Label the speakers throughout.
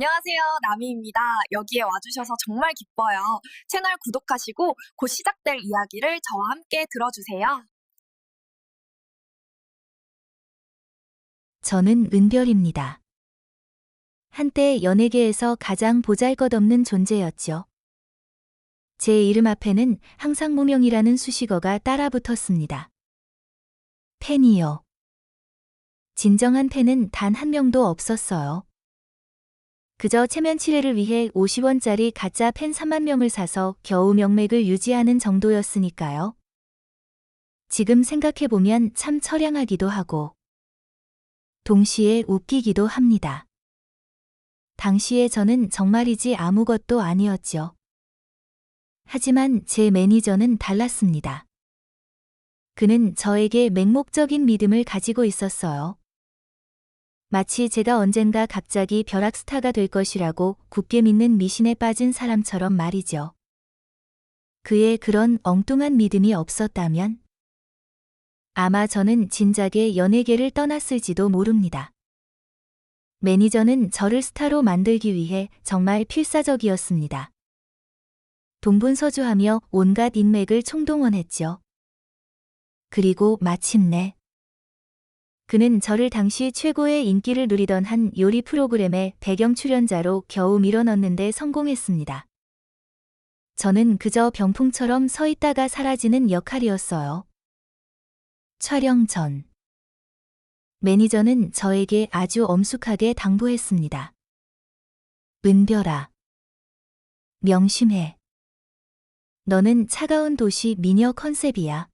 Speaker 1: 안녕하세요. 나미입니다. 여기에 와주셔서 정말 기뻐요. 채널 구독하시고 곧 시작될 이야기를 저와 함께 들어주세요.
Speaker 2: 저는 은별입니다. 한때 연예계에서 가장 보잘것없는 존재였죠. 제 이름 앞에는 항상 무명이라는 수식어가 따라붙었습니다. 팬이요. 진정한 팬은 단 한 명도 없었어요. 그저 체면 치레를 위해 50원짜리 가짜 팬 3만 명을 사서 겨우 명맥을 유지하는 정도였으니까요. 지금 생각해보면 참 처량하기도 하고 동시에 웃기기도 합니다. 당시에 저는 정말이지 아무것도 아니었죠. 하지만 제 매니저는 달랐습니다. 그는 저에게 맹목적인 믿음을 가지고 있었어요. 마치 제가 언젠가 갑자기 벼락스타가 될 것이라고 굳게 믿는 미신에 빠진 사람처럼 말이죠. 그의 그런 엉뚱한 믿음이 없었다면 아마 저는 진작에 연예계를 떠났을지도 모릅니다. 매니저는 저를 스타로 만들기 위해 정말 필사적이었습니다. 동분서주하며 온갖 인맥을 총동원했죠. 그리고 마침내 그는 저를 당시 최고의 인기를 누리던 한 요리 프로그램의 배경 출연자로 겨우 밀어넣는데 성공했습니다. 저는 그저 병풍처럼 서 있다가 사라지는 역할이었어요. 촬영 전 매니저는 저에게 아주 엄숙하게 당부했습니다. 은별아, 명심해. 너는 차가운 도시 미녀 컨셉이야.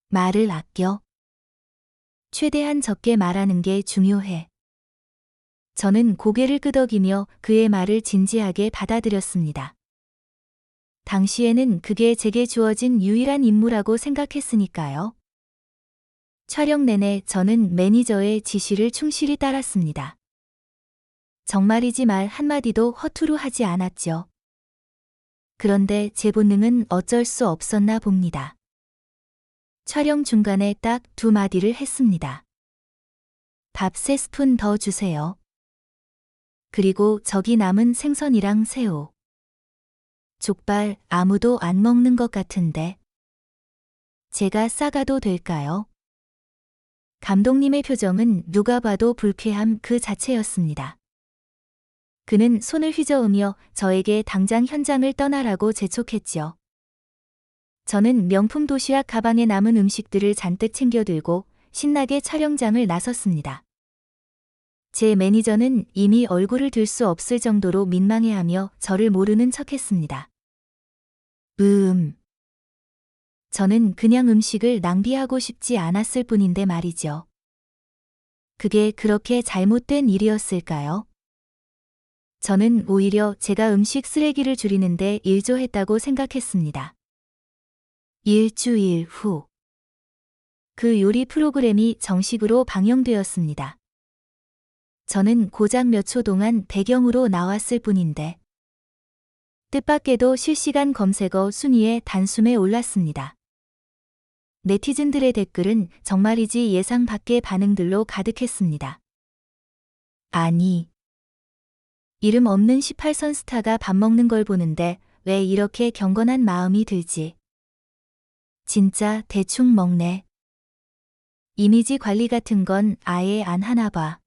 Speaker 2: 말을 아껴. 최대한 적게 말하는 게 중요해. 저는 고개를 끄덕이며 그의 말을 진지하게 받아들였습니다. 당시에는 그게 제게 주어진 유일한 임무라고 생각했으니까요. 촬영 내내 저는 매니저의 지시를 충실히 따랐습니다. 정말이지 말 한마디도 허투루 하지 않았죠. 그런데 제 본능은 어쩔 수 없었나 봅니다. 촬영 중간에 딱 2마디를 했습니다. 밥 3스푼 더 주세요. 그리고 저기 남은 생선이랑 새우. 족발 아무도 안 먹는 것 같은데. 제가 싸가도 될까요? 감독님의 표정은 누가 봐도 불쾌함 그 자체였습니다. 그는 손을 휘저으며 저에게 당장 현장을 떠나라고 재촉했죠. 저는 명품 도시락 가방에 남은 음식들을 잔뜩 챙겨들고 신나게 촬영장을 나섰습니다. 제 매니저는 이미 얼굴을 들 수 없을 정도로 민망해하며 저를 모르는 척했습니다. 저는 그냥 음식을 낭비하고 싶지 않았을 뿐인데 말이죠. 그게 그렇게 잘못된 일이었을까요? 저는 오히려 제가 음식 쓰레기를 줄이는데 일조했다고 생각했습니다. 일주일 후, 그 요리 프로그램이 정식으로 방영되었습니다. 저는 고작 몇 초 동안 배경으로 나왔을 뿐인데, 뜻밖에도 실시간 검색어 순위에 단숨에 올랐습니다. 네티즌들의 댓글은 정말이지 예상 밖의 반응들로 가득했습니다. 아니, 이름 없는 18선 스타가 밥 먹는 걸 보는데 왜 이렇게 경건한 마음이 들지? 진짜 대충 먹네. 이미지 관리 같은 건 아예 안 하나 봐.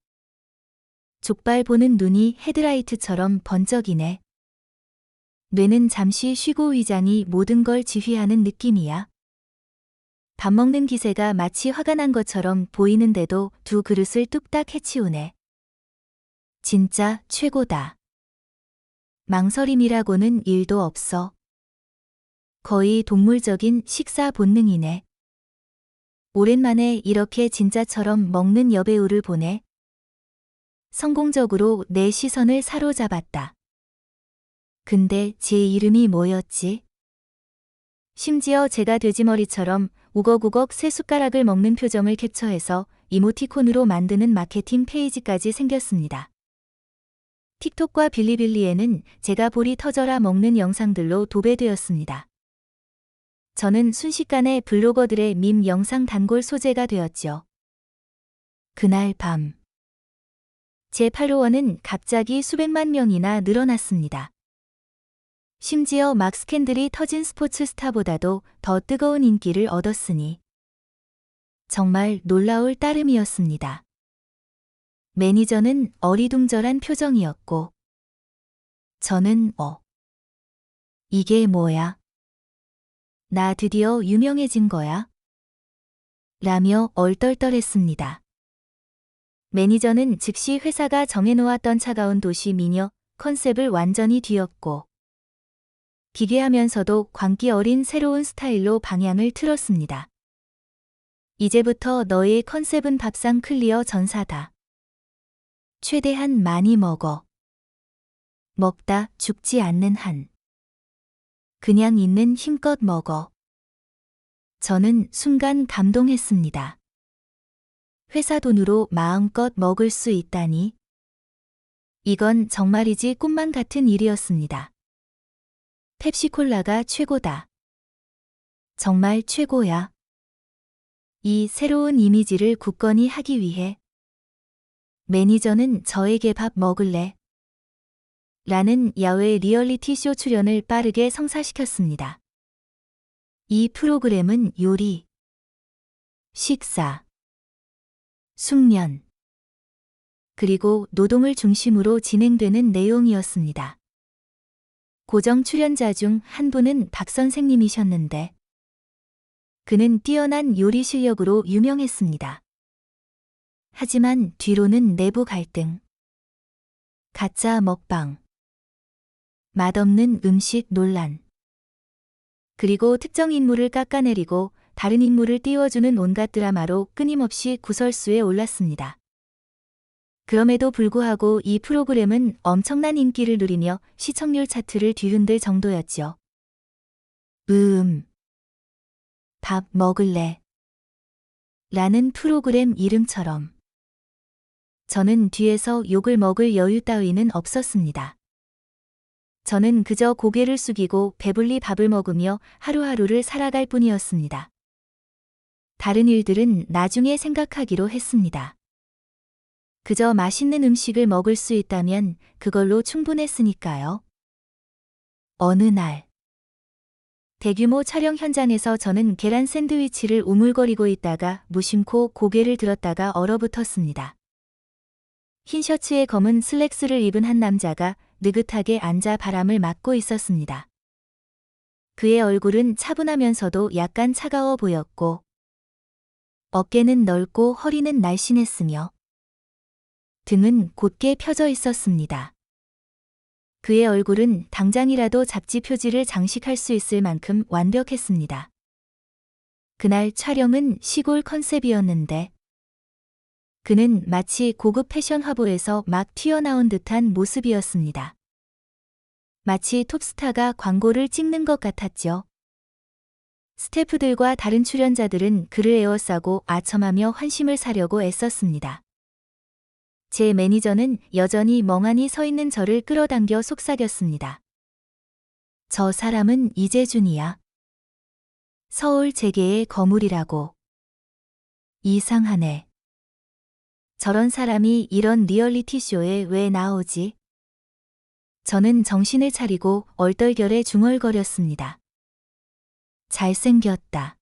Speaker 2: 족발 보는 눈이 헤드라이트처럼 번쩍이네. 뇌는 잠시 쉬고 위장이 모든 걸 지휘하는 느낌이야. 밥 먹는 기세가 마치 화가 난 것처럼 보이는데도 2그릇을 뚝딱 해치우네. 진짜 최고다. 망설임이라고는 1도 없어. 거의 동물적인 식사 본능이네. 오랜만에 이렇게 진짜처럼 먹는 여배우를 보네. 성공적으로 내 시선을 사로잡았다. 근데 제 이름이 뭐였지? 심지어 제가 돼지머리처럼 우걱우걱 새 숟가락을 먹는 표정을 캡처해서 이모티콘으로 만드는 마케팅 페이지까지 생겼습니다. 틱톡과 빌리빌리에는 제가 볼이 터져라 먹는 영상들로 도배되었습니다. 저는 순식간에 블로거들의 밈 영상 단골 소재가 되었죠. 그날 밤 제 팔로워는 갑자기 수백만 명이나 늘어났습니다. 심지어 막 스캔들이 터진 스포츠 스타보다도 더 뜨거운 인기를 얻었으니 정말 놀라울 따름이었습니다. 매니저는 어리둥절한 표정이었고 저는 이게 뭐야? 나 드디어 유명해진 거야? 라며 얼떨떨했습니다. 매니저는 즉시 회사가 정해놓았던 차가운 도시 미녀 컨셉을 완전히 뒤엎고 기괴하면서도 광기 어린 새로운 스타일로 방향을 틀었습니다. 이제부터 너의 컨셉은 밥상 클리어 전사다. 최대한 많이 먹어. 먹다 죽지 않는 한. 그냥 있는 힘껏 먹어. 저는 순간 감동했습니다. 회사 돈으로 마음껏 먹을 수 있다니. 이건 정말이지 꿈만 같은 일이었습니다. 펩시콜라가 최고다. 정말 최고야. 이 새로운 이미지를 굳건히 하기 위해 매니저는 저에게 밥 먹을래? 라는 야외 리얼리티 쇼 출연을 빠르게 성사시켰습니다. 이 프로그램은 요리, 식사, 숙면, 그리고 노동을 중심으로 진행되는 내용이었습니다. 고정 출연자 중 한 분은 박 선생님이셨는데 그는 뛰어난 요리 실력으로 유명했습니다. 하지만 뒤로는 내부 갈등, 가짜 먹방, 맛없는 음식 논란, 그리고 특정 인물을 깎아내리고 다른 인물을 띄워주는 온갖 드라마로 끊임없이 구설수에 올랐습니다. 그럼에도 불구하고 이 프로그램은 엄청난 인기를 누리며 시청률 차트를 뒤흔들 정도였죠. 밥 먹을래? 라는 프로그램 이름처럼 저는 뒤에서 욕을 먹을 여유 따위는 없었습니다. 저는 그저 고개를 숙이고 배불리 밥을 먹으며 하루하루를 살아갈 뿐이었습니다. 다른 일들은 나중에 생각하기로 했습니다. 그저 맛있는 음식을 먹을 수 있다면 그걸로 충분했으니까요. 어느 날 대규모 촬영 현장에서 저는 계란 샌드위치를 우물거리고 있다가 무심코 고개를 들었다가 얼어붙었습니다. 흰 셔츠에 검은 슬랙스를 입은 한 남자가 느긋하게 앉아 바람을 맞고 있었습니다. 그의 얼굴은 차분하면서도 약간 차가워 보였고 어깨는 넓고 허리는 날씬했으며 등은 곧게 펴져 있었습니다. 그의 얼굴은 당장이라도 잡지 표지를 장식할 수 있을 만큼 완벽했습니다. 그날 촬영은 시골 컨셉이었는데 그는 마치 고급 패션 화보에서 막 튀어나온 듯한 모습이었습니다. 마치 톱스타가 광고를 찍는 것 같았죠. 스태프들과 다른 출연자들은 그를 에워싸고 아첨하며 환심을 사려고 애썼습니다. 제 매니저는 여전히 멍하니 서 있는 저를 끌어당겨 속삭였습니다. 저 사람은 이재준이야. 서울 재계의 거물이라고. 이상하네. 저런 사람이 이런 리얼리티 쇼에 왜 나오지? 저는 정신을 차리고 얼떨결에 중얼거렸습니다. 잘생겼다.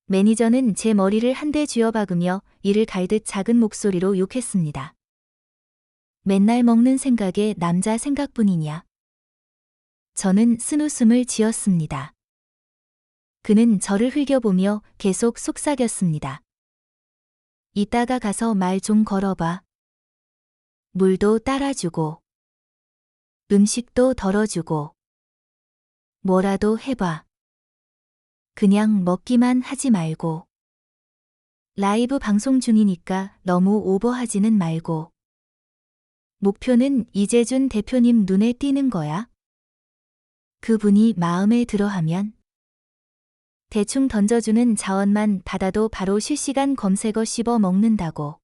Speaker 2: 매니저는 제 머리를 한 대 쥐어박으며 이를 갈듯 작은 목소리로 욕했습니다. 맨날 먹는 생각에 남자 생각뿐이냐. 저는 쓴웃음을 지었습니다. 그는 저를 흘겨보며 계속 속삭였습니다. 이따가 가서 말 좀 걸어봐. 물도 따라주고 음식도 덜어주고 뭐라도 해봐. 그냥 먹기만 하지 말고. 라이브 방송 중이니까 너무 오버하지는 말고. 목표는 이재준 대표님 눈에 띄는 거야? 그분이 마음에 들어하면 대충 던져주는 자원만 받아도 바로 실시간 검색어 씹어 먹는다고.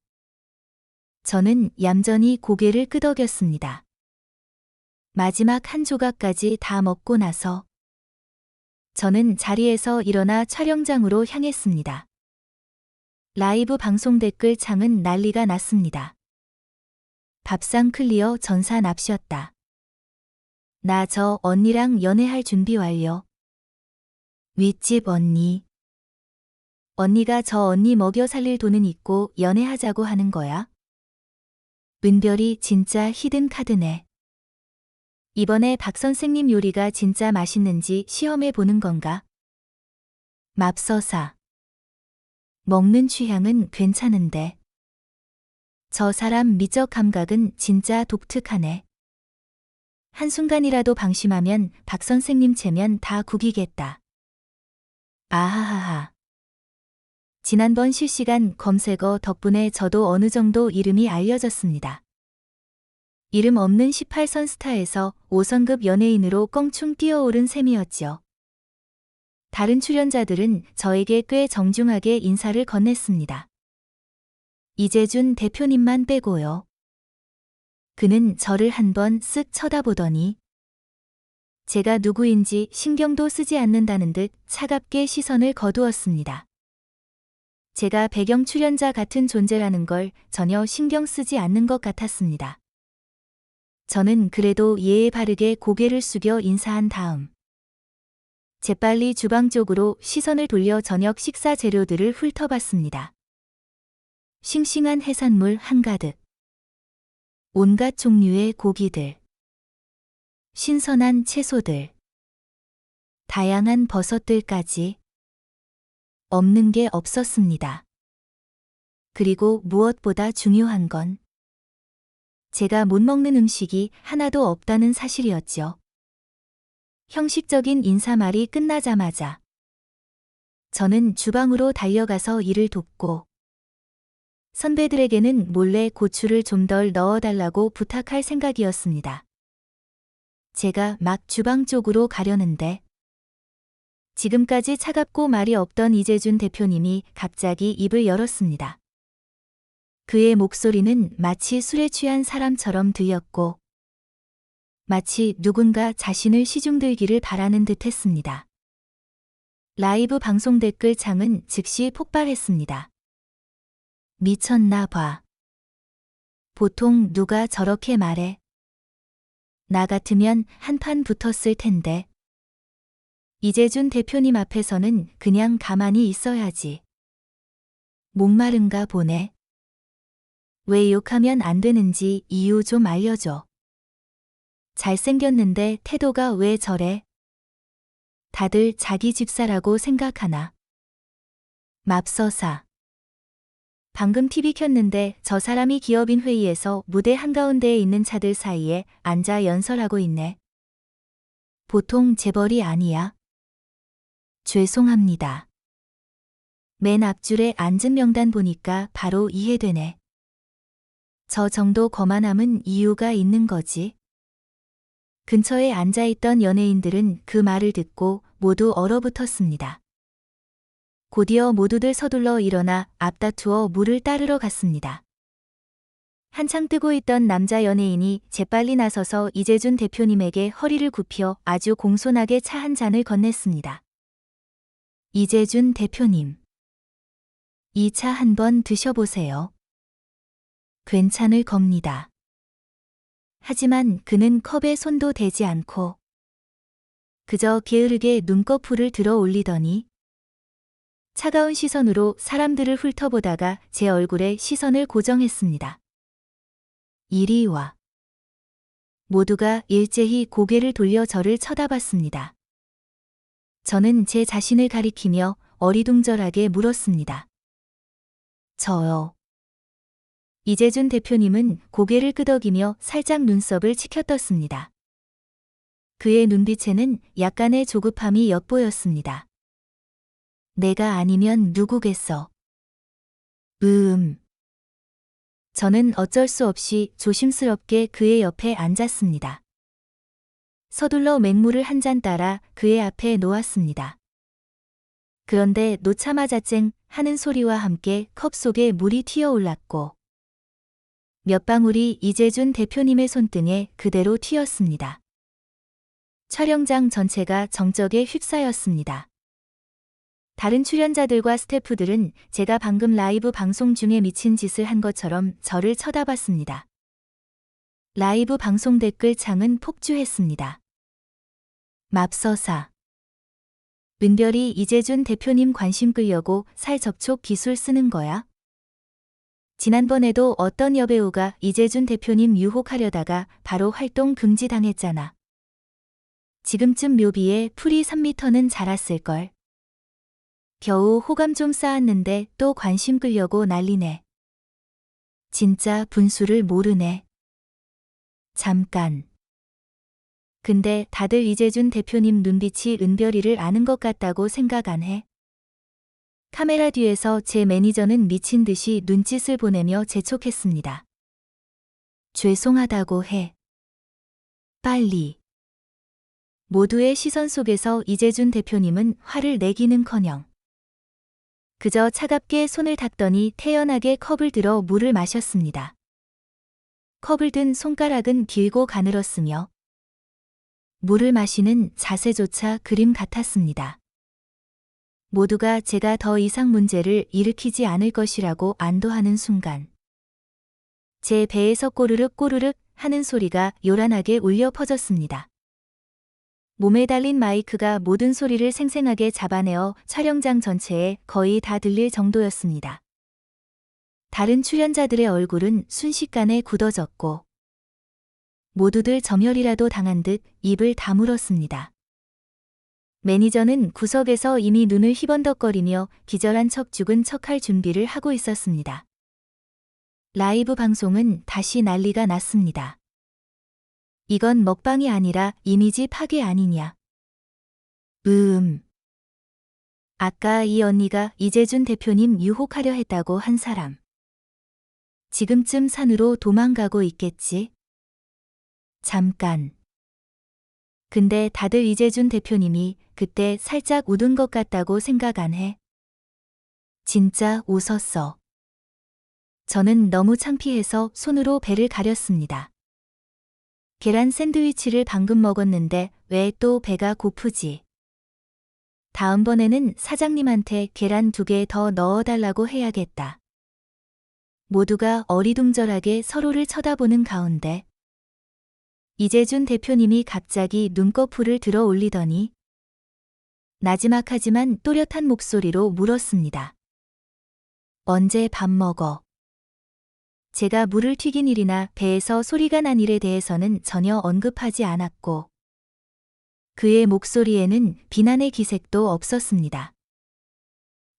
Speaker 2: 저는 얌전히 고개를 끄덕였습니다. 마지막 한 조각까지 다 먹고 나서 저는 자리에서 일어나 촬영장으로 향했습니다. 라이브 방송 댓글 창은 난리가 났습니다. 밥상 클리어 전사 납시었다. 나 저 언니랑 연애할 준비 완료. 윗집 언니. 언니가 저 언니 먹여 살릴 돈은 있고 연애하자고 하는 거야? 은별이 진짜 히든 카드네. 이번에 박 선생님 요리가 진짜 맛있는지 시험해 보는 건가? 맙서사. 먹는 취향은 괜찮은데. 저 사람 미적 감각은 진짜 독특하네. 한순간이라도 방심하면 박 선생님 체면 다 구기겠다. 아하하하. 지난번 실시간 검색어 덕분에 저도 어느 정도 이름이 알려졌습니다. 이름 없는 18선 스타에서 5선급 연예인으로 껑충 뛰어오른 셈이었지요. 다른 출연자들은 저에게 꽤 정중하게 인사를 건넸습니다. 이재준 대표님만 빼고요. 그는 저를 한번 쓱 쳐다보더니 제가 누구인지 신경도 쓰지 않는다는 듯 차갑게 시선을 거두었습니다. 제가 배경 출연자 같은 존재라는 걸 전혀 신경 쓰지 않는 것 같았습니다. 저는 그래도 예의 바르게 고개를 숙여 인사한 다음 재빨리 주방 쪽으로 시선을 돌려 저녁 식사 재료들을 훑어봤습니다. 싱싱한 해산물 한가득. 온갖 종류의 고기들. 신선한 채소들. 다양한 버섯들까지. 없는 게 없었습니다. 그리고 무엇보다 중요한 건 제가 못 먹는 음식이 하나도 없다는 사실이었죠. 형식적인 인사말이 끝나자마자 저는 주방으로 달려가서 일을 돕고 선배들에게는 몰래 고추를 좀 덜 넣어달라고 부탁할 생각이었습니다. 제가 막 주방 쪽으로 가려는데 지금까지 차갑고 말이 없던 이재준 대표님이 갑자기 입을 열었습니다. 그의 목소리는 마치 술에 취한 사람처럼 들렸고 마치 누군가 자신을 시중들기를 바라는 듯 했습니다. 라이브 방송 댓글 창은 즉시 폭발했습니다. 미쳤나 봐. 보통 누가 저렇게 말해? 나 같으면 한판 붙었을 텐데. 이재준 대표님 앞에서는 그냥 가만히 있어야지. 목마른가 보네. 왜 욕하면 안 되는지 이유 좀 알려줘. 잘생겼는데 태도가 왜 저래? 다들 자기 집사라고 생각하나? 맙서사. 방금 TV 켰는데 저 사람이 기업인 회의에서 무대 한가운데에 있는 차들 사이에 앉아 연설하고 있네. 보통 재벌이 아니야. 죄송합니다. 맨 앞줄에 앉은 명단 보니까 바로 이해되네. 저 정도 거만함은 이유가 있는 거지. 근처에 앉아있던 연예인들은 그 말을 듣고 모두 얼어붙었습니다. 곧이어 모두들 서둘러 일어나 앞다투어 물을 따르러 갔습니다. 한창 뜨고 있던 남자 연예인이 재빨리 나서서 이재준 대표님에게 허리를 굽혀 아주 공손하게 차 한 잔을 건넸습니다. 이재준 대표님. 이 차 한번 드셔보세요. 괜찮을 겁니다. 하지만 그는 컵에 손도 대지 않고 그저 게으르게 눈꺼풀을 들어 올리더니 차가운 시선으로 사람들을 훑어보다가 제 얼굴에 시선을 고정했습니다. 이리 와. 모두가 일제히 고개를 돌려 저를 쳐다봤습니다. 저는 제 자신을 가리키며 어리둥절하게 물었습니다. 저요. 이재준 대표님은 고개를 끄덕이며 살짝 눈썹을 치켜떴습니다. 그의 눈빛에는 약간의 조급함이 엿보였습니다. 내가 아니면 누구겠어? 저는 어쩔 수 없이 조심스럽게 그의 옆에 앉았습니다. 서둘러 맹물을 한 잔 따라 그의 앞에 놓았습니다. 그런데 놓자마자 쨍 하는 소리와 함께 컵 속에 물이 튀어올랐고 몇 방울이 이재준 대표님의 손등에 그대로 튀었습니다. 촬영장 전체가 정적에 휩싸였습니다. 다른 출연자들과 스태프들은 제가 방금 라이브 방송 중에 미친 짓을 한 것처럼 저를 쳐다봤습니다. 라이브 방송 댓글 창은 폭주했습니다. 맙서사. 은별이 이재준 대표님 관심 끌려고 살 접촉 기술 쓰는 거야? 지난번에도 어떤 여배우가 이재준 대표님 유혹하려다가 바로 활동 금지당했잖아. 지금쯤 묘비에 풀이 3m는 자랐을걸. 겨우 호감 좀 쌓았는데 또 관심 끌려고 난리네. 진짜 분수를 모르네. 잠깐. 근데 다들 이재준 대표님 눈빛이 은별이를 아는 것 같다고 생각 안 해? 카메라 뒤에서 제 매니저는 미친 듯이 눈짓을 보내며 재촉했습니다. 죄송하다고 해. 빨리. 모두의 시선 속에서 이재준 대표님은 화를 내기는커녕 그저 차갑게 손을 닦더니 태연하게 컵을 들어 물을 마셨습니다. 컵을 든 손가락은 길고 가늘었으며 물을 마시는 자세조차 그림 같았습니다. 모두가 제가 더 이상 문제를 일으키지 않을 것이라고 안도하는 순간 제 배에서 꼬르륵 꼬르륵 하는 소리가 요란하게 울려 퍼졌습니다. 몸에 달린 마이크가 모든 소리를 생생하게 잡아내어 촬영장 전체에 거의 다 들릴 정도였습니다. 다른 출연자들의 얼굴은 순식간에 굳어졌고 모두들 점열이라도 당한 듯 입을 다물었습니다. 매니저는 구석에서 이미 눈을 희번덕거리며 기절한 척 죽은 척할 준비를 하고 있었습니다. 라이브 방송은 다시 난리가 났습니다. 이건 먹방이 아니라 이미지 파괴 아니냐. 아까 이 언니가 이재준 대표님 유혹하려 했다고 한 사람. 지금쯤 산으로 도망가고 있겠지? 잠깐. 근데 다들 이재준 대표님이 그때 살짝 웃은 것 같다고 생각 안 해? 진짜 웃었어. 저는 너무 창피해서 손으로 배를 가렸습니다. 계란 샌드위치를 방금 먹었는데 왜 또 배가 고프지? 다음번에는 사장님한테 계란 2개 더 넣어달라고 해야겠다. 모두가 어리둥절하게 서로를 쳐다보는 가운데 이재준 대표님이 갑자기 눈꺼풀을 들어 올리더니 나지막하지만 또렷한 목소리로 물었습니다. 언제 밥 먹어? 제가 물을 튀긴 일이나 배에서 소리가 난 일에 대해서는 전혀 언급하지 않았고 그의 목소리에는 비난의 기색도 없었습니다.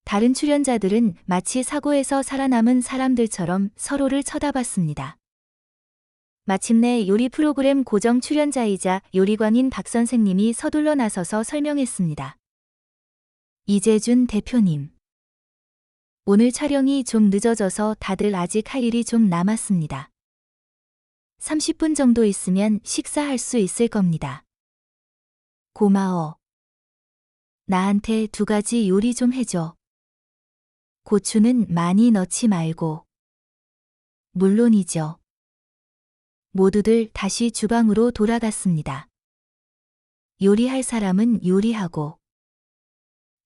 Speaker 2: 다른 출연자들은 마치 사고에서 살아남은 사람들처럼 서로를 쳐다봤습니다. 마침내 요리 프로그램 고정 출연자이자 요리광인 박 선생님이 서둘러 나서서 설명했습니다. 이재준 대표님. 오늘 촬영이 좀 늦어져서 다들 아직 할 일이 좀 남았습니다. 30분 정도 있으면 식사할 수 있을 겁니다. 고마워. 나한테 2가지 요리 좀 해줘. 고추는 많이 넣지 말고. 물론이죠. 모두들 다시 주방으로 돌아갔습니다. 요리할 사람은 요리하고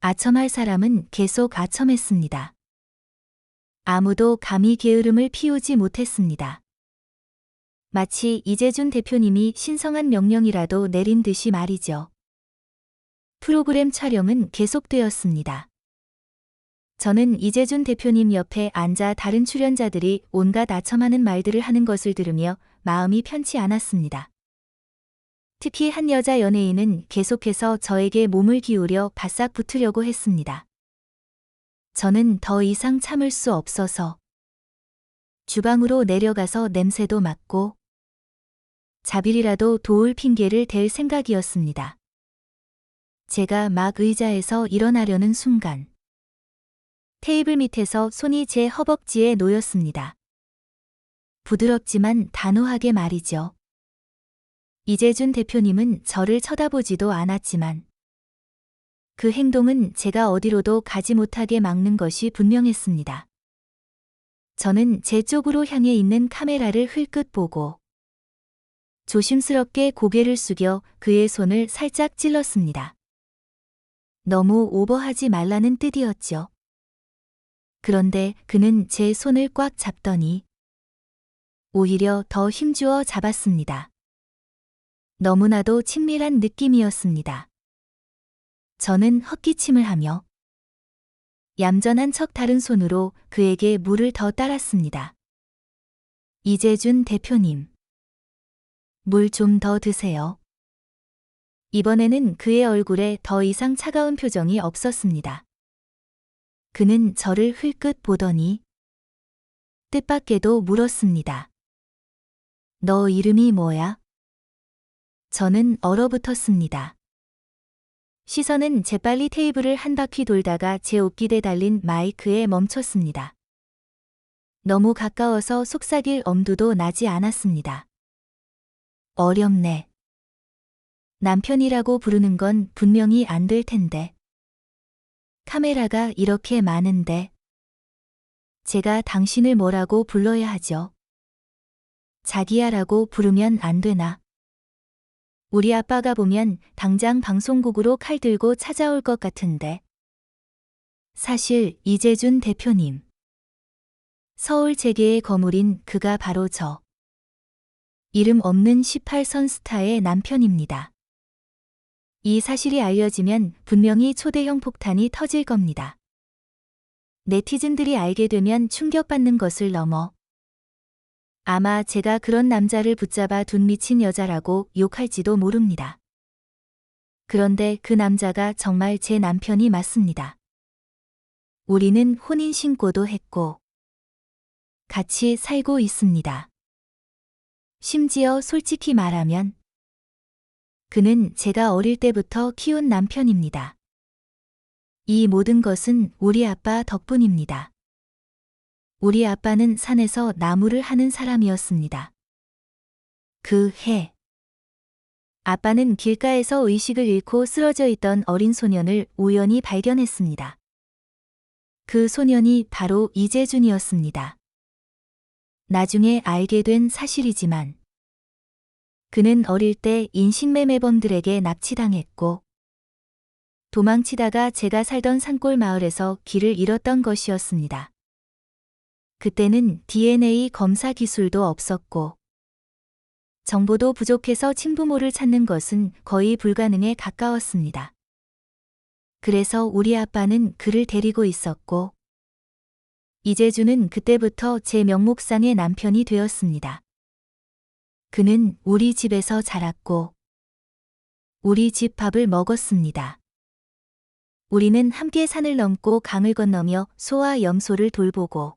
Speaker 2: 아첨할 사람은 계속 아첨했습니다. 아무도 감히 게으름을 피우지 못했습니다. 마치 이재준 대표님이 신성한 명령이라도 내린 듯이 말이죠. 프로그램 촬영은 계속되었습니다. 저는 이재준 대표님 옆에 앉아 다른 출연자들이 온갖 아첨하는 말들을 하는 것을 들으며 마음이 편치 않았습니다. 특히 한 여자 연예인은 계속해서 저에게 몸을 기울여 바싹 붙으려고 했습니다. 저는 더 이상 참을 수 없어서 주방으로 내려가서 냄새도 맡고 자빌이라도 도울 핑계를 댈 생각이었습니다. 제가 막 의자에서 일어나려는 순간 테이블 밑에서 손이 제 허벅지에 놓였습니다. 부드럽지만 단호하게 말이죠. 이재준 대표님은 저를 쳐다보지도 않았지만 그 행동은 제가 어디로도 가지 못하게 막는 것이 분명했습니다. 저는 제 쪽으로 향해 있는 카메라를 흘끗 보고 조심스럽게 고개를 숙여 그의 손을 살짝 찔렀습니다. 너무 오버하지 말라는 뜻이었죠. 그런데 그는 제 손을 꽉 잡더니 오히려 더 힘주어 잡았습니다. 너무나도 친밀한 느낌이었습니다. 저는 헛기침을 하며 얌전한 척 다른 손으로 그에게 물을 더 따랐습니다. 이재준 대표님, 물 좀 더 드세요. 이번에는 그의 얼굴에 더 이상 차가운 표정이 없었습니다. 그는 저를 흘끗 보더니 뜻밖에도 물었습니다. 너 이름이 뭐야? 저는 얼어붙었습니다. 시선은 재빨리 테이블을 한 바퀴 돌다가 제 옷깃에 달린 마이크에 멈췄습니다. 너무 가까워서 속삭일 엄두도 나지 않았습니다. 어렵네. 남편이라고 부르는 건 분명히 안 될 텐데. 카메라가 이렇게 많은데. 제가 당신을 뭐라고 불러야 하죠? 자기야라고 부르면 안 되나? 우리 아빠가 보면 당장 방송국으로 칼 들고 찾아올 것 같은데. 사실 이재준 대표님. 서울 재계의 거물인 그가 바로 저. 이름 없는 18선 스타의 남편입니다. 이 사실이 알려지면 분명히 초대형 폭탄이 터질 겁니다. 네티즌들이 알게 되면 충격받는 것을 넘어 아마 제가 그런 남자를 붙잡아 둔 미친 여자라고 욕할지도 모릅니다. 그런데 그 남자가 정말 제 남편이 맞습니다. 우리는 혼인신고도 했고 같이 살고 있습니다. 심지어 솔직히 말하면 그는 제가 어릴 때부터 키운 남편입니다. 이 모든 것은 우리 아빠 덕분입니다. 우리 아빠는 산에서 나무를 하는 사람이었습니다. 그 해, 아빠는 길가에서 의식을 잃고 쓰러져 있던 어린 소년을 우연히 발견했습니다. 그 소년이 바로 이재준이었습니다. 나중에 알게 된 사실이지만 그는 어릴 때 인신매매범들에게 납치당했고 도망치다가 제가 살던 산골 마을에서 길을 잃었던 것이었습니다. 그때는 DNA 검사 기술도 없었고 정보도 부족해서 친부모를 찾는 것은 거의 불가능에 가까웠습니다. 그래서 우리 아빠는 그를 데리고 있었고 이재준은 그때부터 제 명목상의 남편이 되었습니다. 그는 우리 집에서 자랐고 우리 집 밥을 먹었습니다. 우리는 함께 산을 넘고 강을 건너며 소와 염소를 돌보고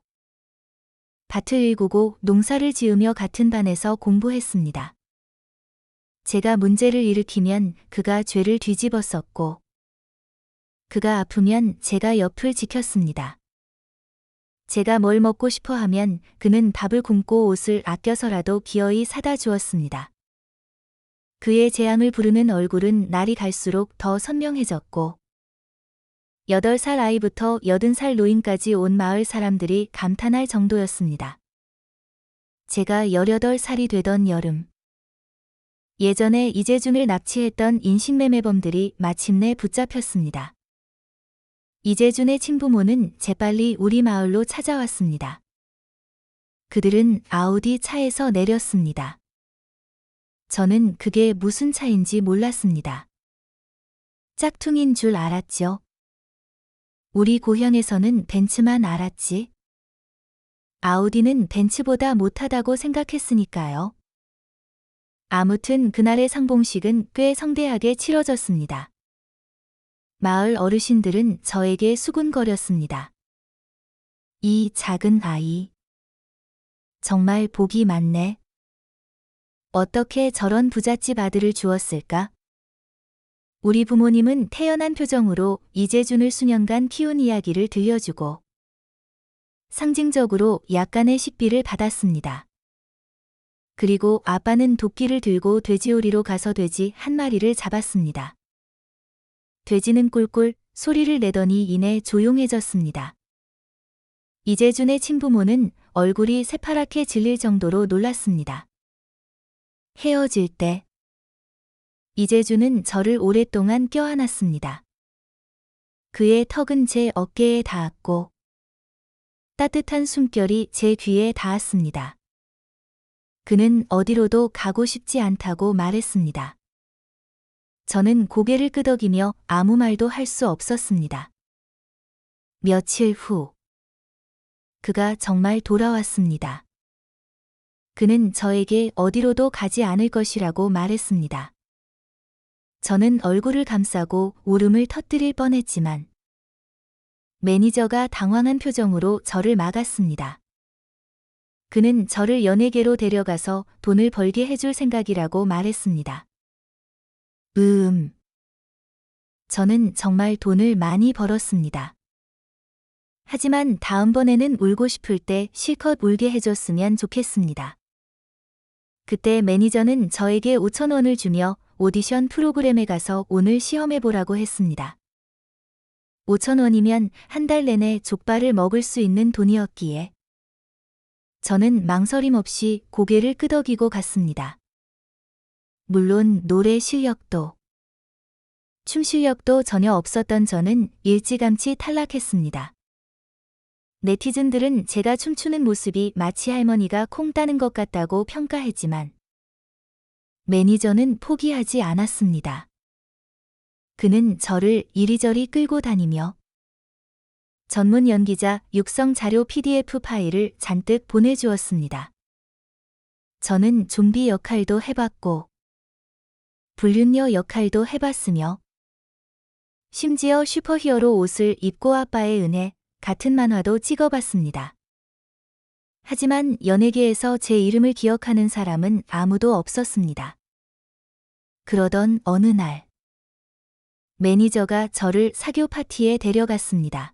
Speaker 2: 밭을 일구고 농사를 지으며 같은 반에서 공부했습니다. 제가 문제를 일으키면 그가 죄를 뒤집었었고 그가 아프면 제가 옆을 지켰습니다. 제가 뭘 먹고 싶어 하면 그는 밥을 굶고 옷을 아껴서라도 기어이 사다 주었습니다. 그의 재앙을 부르는 얼굴은 날이 갈수록 더 선명해졌고 8살 아이부터 80살 노인까지 온 마을 사람들이 감탄할 정도였습니다. 제가 18살이 되던 여름. 예전에 이재준을 납치했던 인신매매범들이 마침내 붙잡혔습니다. 이재준의 친부모는 재빨리 우리 마을로 찾아왔습니다. 그들은 아우디 차에서 내렸습니다. 저는 그게 무슨 차인지 몰랐습니다. 짝퉁인 줄 알았죠. 우리 고향에서는 벤츠만 알았지. 아우디는 벤츠보다 못하다고 생각했으니까요. 아무튼 그날의 상봉식은 꽤 성대하게 치러졌습니다. 마을 어르신들은 저에게 수군거렸습니다. 이 작은 아이. 정말 복이 많네. 어떻게 저런 부잣집 아들을 주었을까? 우리 부모님은 태연한 표정으로 이재준을 수년간 키운 이야기를 들려주고 상징적으로 약간의 식비를 받았습니다. 그리고 아빠는 도끼를 들고 돼지우리로 가서 돼지 한 마리를 잡았습니다. 돼지는 꿀꿀 소리를 내더니 이내 조용해졌습니다. 이재준의 친부모는 얼굴이 새파랗게 질릴 정도로 놀랐습니다. 헤어질 때 이재준은 저를 오랫동안 껴안았습니다. 그의 턱은 제 어깨에 닿았고 따뜻한 숨결이 제 귀에 닿았습니다. 그는 어디로도 가고 싶지 않다고 말했습니다. 저는 고개를 끄덕이며 아무 말도 할 수 없었습니다. 며칠 후, 그가 정말 돌아왔습니다. 그는 저에게 어디로도 가지 않을 것이라고 말했습니다. 저는 얼굴을 감싸고 울음을 터뜨릴 뻔했지만 매니저가 당황한 표정으로 저를 막았습니다. 그는 저를 연예계로 데려가서 돈을 벌게 해줄 생각이라고 말했습니다. 저는 정말 돈을 많이 벌었습니다. 하지만 다음번에는 울고 싶을 때 실컷 울게 해줬으면 좋겠습니다. 그때 매니저는 저에게 5,000원을 주며 오디션 프로그램에 가서 오늘 시험해보라고 했습니다. 5,000원이면 한 달 내내 족발을 먹을 수 있는 돈이었기에 저는 망설임 없이 고개를 끄덕이고 갔습니다. 물론 노래 실력도, 춤 실력도 전혀 없었던 저는 일찌감치 탈락했습니다. 네티즌들은 제가 춤추는 모습이 마치 할머니가 콩 따는 것 같다고 평가했지만 매니저는 포기하지 않았습니다. 그는 저를 이리저리 끌고 다니며 전문 연기자 육성 자료 PDF 파일을 잔뜩 보내주었습니다. 저는 좀비 역할도 해봤고 불륜녀 역할도 해봤으며 심지어 슈퍼히어로 옷을 입고 아빠의 은혜 같은 만화도 찍어봤습니다. 하지만 연예계에서 제 이름을 기억하는 사람은 아무도 없었습니다. 그러던 어느 날, 매니저가 저를 사교 파티에 데려갔습니다.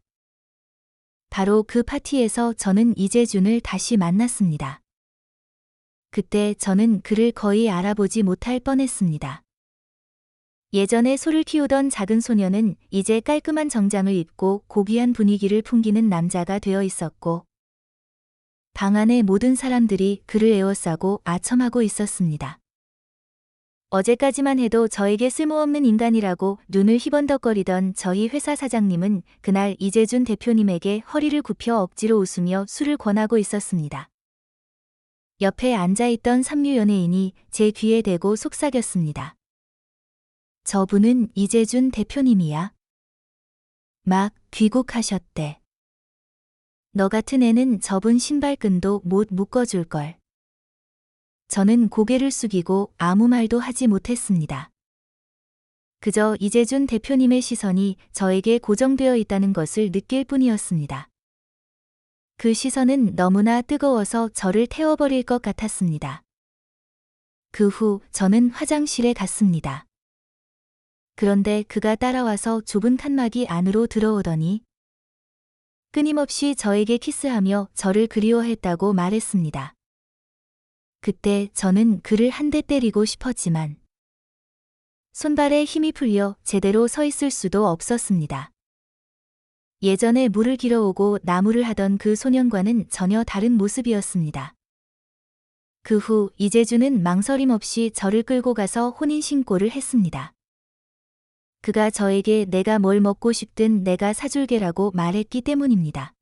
Speaker 2: 바로 그 파티에서 저는 이재준을 다시 만났습니다. 그때 저는 그를 거의 알아보지 못할 뻔했습니다. 예전에 소를 키우던 작은 소녀는 이제 깔끔한 정장을 입고 고귀한 분위기를 풍기는 남자가 되어 있었고 방 안의 모든 사람들이 그를 에워싸고 아첨하고 있었습니다. 어제까지만 해도 저에게 쓸모없는 인간이라고 눈을 희번덕거리던 저희 회사 사장님은 그날 이재준 대표님에게 허리를 굽혀 억지로 웃으며 술을 권하고 있었습니다. 옆에 앉아있던 삼류 연예인이 제 귀에 대고 속삭였습니다. 저분은 이재준 대표님이야. 막 귀국하셨대. 너 같은 애는 저분 신발끈도 못 묶어줄걸. 저는 고개를 숙이고 아무 말도 하지 못했습니다. 그저 이재준 대표님의 시선이 저에게 고정되어 있다는 것을 느낄 뿐이었습니다. 그 시선은 너무나 뜨거워서 저를 태워버릴 것 같았습니다. 그 후 저는 화장실에 갔습니다. 그런데 그가 따라와서 좁은 칸막이 안으로 들어오더니 끊임없이 저에게 키스하며 저를 그리워했다고 말했습니다. 그때 저는 그를 한 대 때리고 싶었지만 손발에 힘이 풀려 제대로 서 있을 수도 없었습니다. 예전에 물을 길어오고 나무를 하던 그 소년과는 전혀 다른 모습이었습니다. 그 후 이재준은 망설임 없이 저를 끌고 가서 혼인신고를 했습니다. 그가 저에게 내가 뭘 먹고 싶든 내가 사줄게라고 말했기 때문입니다.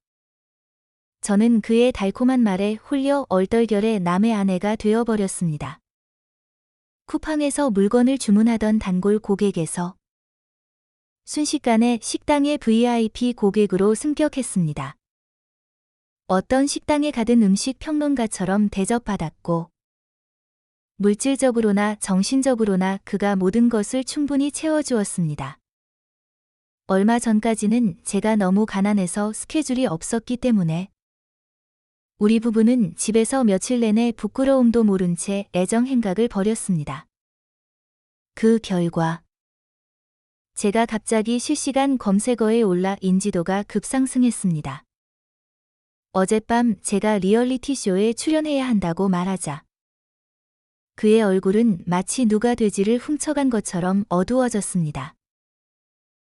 Speaker 2: 저는 그의 달콤한 말에 홀려 얼떨결에 남의 아내가 되어버렸습니다. 쿠팡에서 물건을 주문하던 단골 고객에서 순식간에 식당의 VIP 고객으로 승격했습니다. 어떤 식당에 가든 음식 평론가처럼 대접받았고 물질적으로나 정신적으로나 그가 모든 것을 충분히 채워주었습니다. 얼마 전까지는 제가 너무 가난해서 스케줄이 없었기 때문에 우리 부부는 집에서 며칠 내내 부끄러움도 모른 채 애정 행각을 벌였습니다. 그 결과 제가 갑자기 실시간 검색어에 올라 인지도가 급상승했습니다. 어젯밤 제가 리얼리티 쇼에 출연해야 한다고 말하자 그의 얼굴은 마치 누가 돼지를 훔쳐간 것처럼 어두워졌습니다.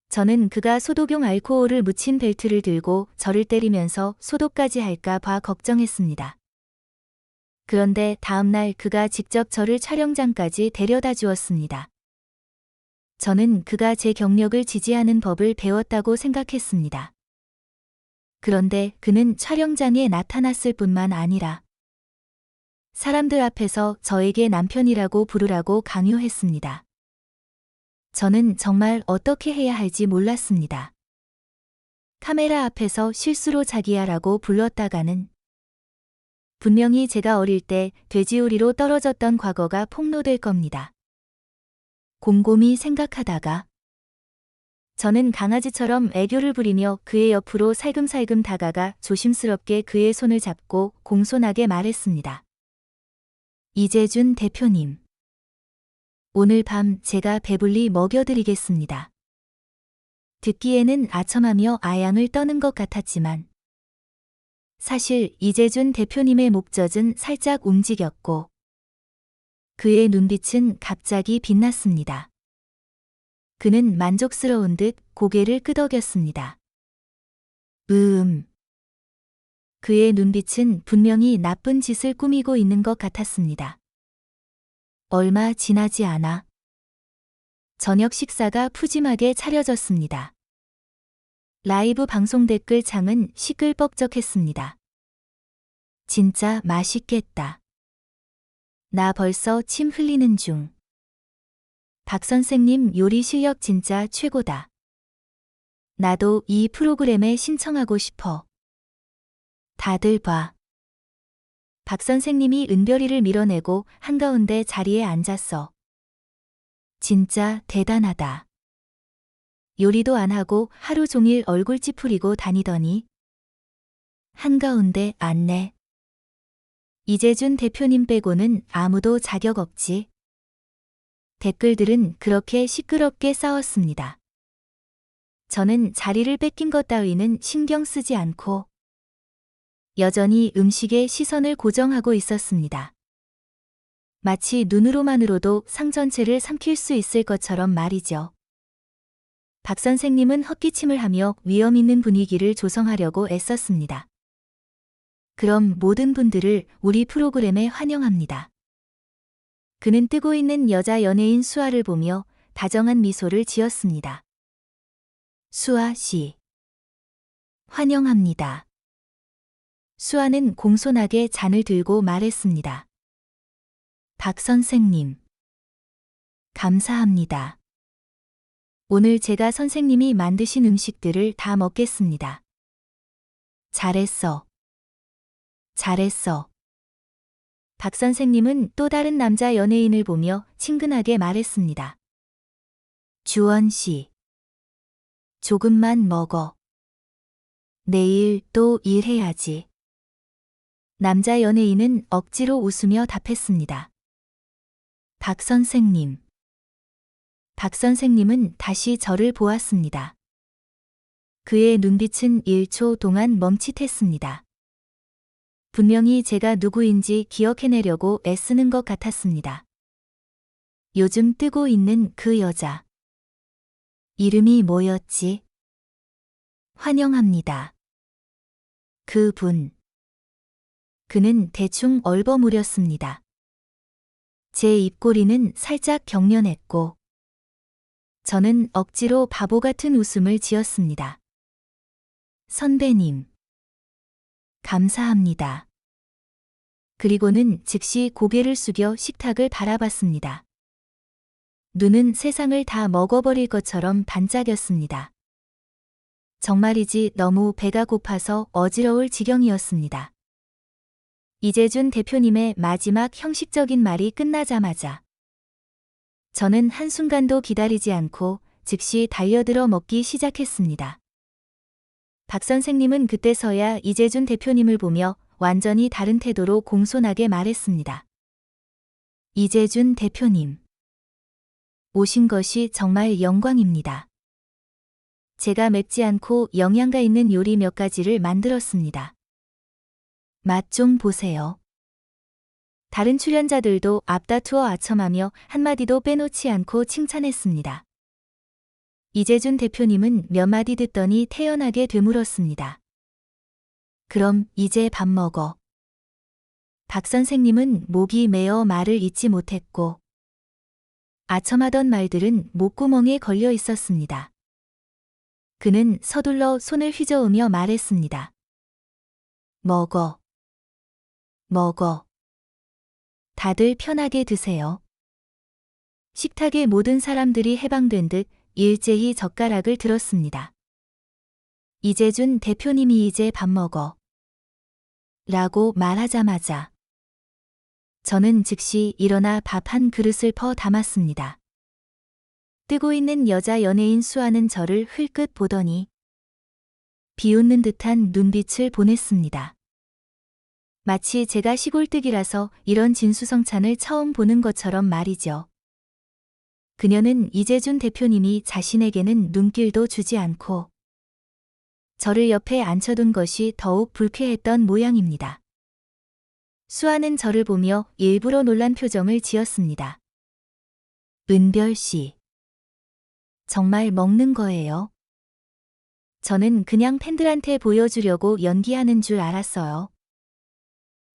Speaker 2: 저는 그가 소독용 알코올을 묻힌 벨트를 들고 저를 때리면서 소독까지 할까 봐 걱정했습니다. 그런데 다음날 그가 직접 저를 촬영장까지 데려다 주었습니다. 저는 그가 제 경력을 지지하는 법을 배웠다고 생각했습니다. 그런데 그는 촬영장에 나타났을 뿐만 아니라 사람들 앞에서 저에게 남편이라고 부르라고 강요했습니다. 저는 정말 어떻게 해야 할지 몰랐습니다. 카메라 앞에서 실수로 자기야라고 불렀다가는 분명히 제가 어릴 때 돼지우리로 떨어졌던 과거가 폭로될 겁니다. 곰곰이 생각하다가 저는 강아지처럼 애교를 부리며 그의 옆으로 살금살금 다가가 조심스럽게 그의 손을 잡고 공손하게 말했습니다. 이재준 대표님. 오늘 밤 제가 배불리 먹여드리겠습니다. 듣기에는 아첨하며 아양을 떠는 것 같았지만 사실 이재준 대표님의 목젖은 살짝 움직였고 그의 눈빛은 갑자기 빛났습니다. 그는 만족스러운 듯 고개를 끄덕였습니다. 그의 눈빛은 분명히 나쁜 짓을 꾸미고 있는 것 같았습니다. 얼마 지나지 않아 저녁 식사가 푸짐하게 차려졌습니다. 라이브 방송 댓글 창은 시끌벅적했습니다. 진짜 맛있겠다. 나 벌써 침 흘리는 중. 박 선생님 요리 실력 진짜 최고다. 나도 이 프로그램에 신청하고 싶어. 다들 봐. 박 선생님이 은별이를 밀어내고 한가운데 자리에 앉았어. 진짜 대단하다. 요리도 안 하고 하루 종일 얼굴 찌푸리고 다니더니 한가운데 앉네. 이재준 대표님 빼고는 아무도 자격 없지. 댓글들은 그렇게 시끄럽게 싸웠습니다. 저는 자리를 뺏긴 것 따위는 신경 쓰지 않고 여전히 음식에 시선을 고정하고 있었습니다. 마치 눈으로만으로도 상 전체를 삼킬 수 있을 것처럼 말이죠. 박 선생님은 헛기침을 하며 위험 있는 분위기를 조성하려고 애썼습니다. 그럼 모든 분들을 우리 프로그램에 환영합니다. 그는 뜨고 있는 여자 연예인 수아를 보며 다정한 미소를 지었습니다. 수아 씨. 환영합니다. 수아는 공손하게 잔을 들고 말했습니다. 박 선생님. 감사합니다. 오늘 제가 선생님이 만드신 음식들을 다 먹겠습니다. 잘했어. 잘했어. 박 선생님은 또 다른 남자 연예인을 보며 친근하게 말했습니다. 주원 씨. 조금만 먹어. 내일 또 일해야지. 남자 연예인은 억지로 웃으며 답했습니다. 박 선생님. 박 선생님은 다시 저를 보았습니다. 그의 눈빛은 1초 동안 멈칫했습니다. 분명히 제가 누구인지 기억해내려고 애쓰는 것 같았습니다. 요즘 뜨고 있는 그 여자. 이름이 뭐였지? 환영합니다. 그분. 그는 대충 얼버무렸습니다. 제 입꼬리는 살짝 경련했고 저는 억지로 바보 같은 웃음을 지었습니다. 선배님. 감사합니다. 그리고는 즉시 고개를 숙여 식탁을 바라봤습니다. 눈은 세상을 다 먹어버릴 것처럼 반짝였습니다. 정말이지 너무 배가 고파서 어지러울 지경이었습니다. 이재준 대표님의 마지막 형식적인 말이 끝나자마자 저는 한순간도 기다리지 않고 즉시 달려들어 먹기 시작했습니다. 박 선생님은 그때서야 이재준 대표님을 보며 완전히 다른 태도로 공손하게 말했습니다. 이재준 대표님. 오신 것이 정말 영광입니다. 제가 맵지 않고 영양가 있는 요리 몇 가지를 만들었습니다. 맛 좀 보세요. 다른 출연자들도 앞다투어 아첨하며 한마디도 빼놓지 않고 칭찬했습니다. 이재준 대표님은 몇 마디 듣더니 태연하게 되물었습니다. 그럼 이제 밥 먹어. 박 선생님은 목이 메어 말을 잇지 못했고 아첨하던 말들은 목구멍에 걸려 있었습니다. 그는 서둘러 손을 휘저으며 말했습니다. 먹어. 먹어. 다들 편하게 드세요. 식탁의 모든 사람들이 해방된 듯 일제히 젓가락을 들었습니다. 이재준 대표님이 이제 밥 먹어. 라고 말하자마자 저는 즉시 일어나 밥 한 그릇을 퍼 담았습니다. 뜨고 있는 여자 연예인 수아는 저를 흘끗 보더니 비웃는 듯한 눈빛을 보냈습니다. 마치 제가 시골뜨기라서 이런 진수성찬을 처음 보는 것처럼 말이죠. 그녀는 이재준 대표님이 자신에게는 눈길도 주지 않고 저를 옆에 앉혀둔 것이 더욱 불쾌했던 모양입니다. 수아는 저를 보며 일부러 놀란 표정을 지었습니다. 은별 씨. 정말 먹는 거예요? 저는 그냥 팬들한테 보여주려고 연기하는 줄 알았어요.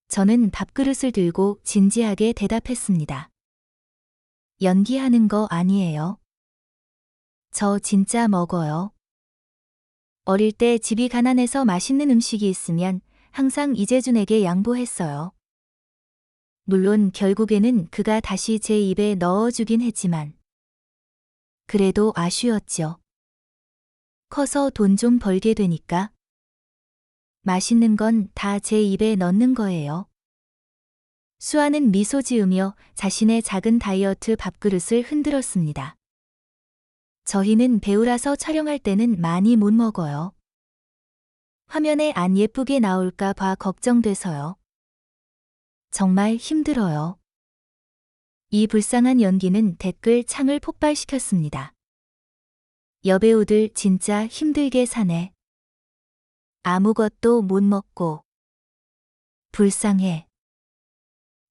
Speaker 2: 저는 밥그릇을 들고 진지하게 대답했습니다. 연기하는 거 아니에요. 저 진짜 먹어요. 어릴 때 집이 가난해서 맛있는 음식이 있으면 항상 이재준에게 양보했어요. 물론 결국에는 그가 다시 제 입에 넣어주긴 했지만 그래도 아쉬웠죠. 커서 돈 좀 벌게 되니까 맛있는 건 다 제 입에 넣는 거예요. 수아는 미소 지으며 자신의 작은 다이어트 밥그릇을 흔들었습니다. 저희는 배우라서 촬영할 때는 많이 못 먹어요. 화면에 안 예쁘게 나올까 봐 걱정돼서요. 정말 힘들어요. 이 불쌍한 연기는 댓글 창을 폭발시켰습니다. 여배우들 진짜 힘들게 사네. 아무것도 못 먹고. 불쌍해.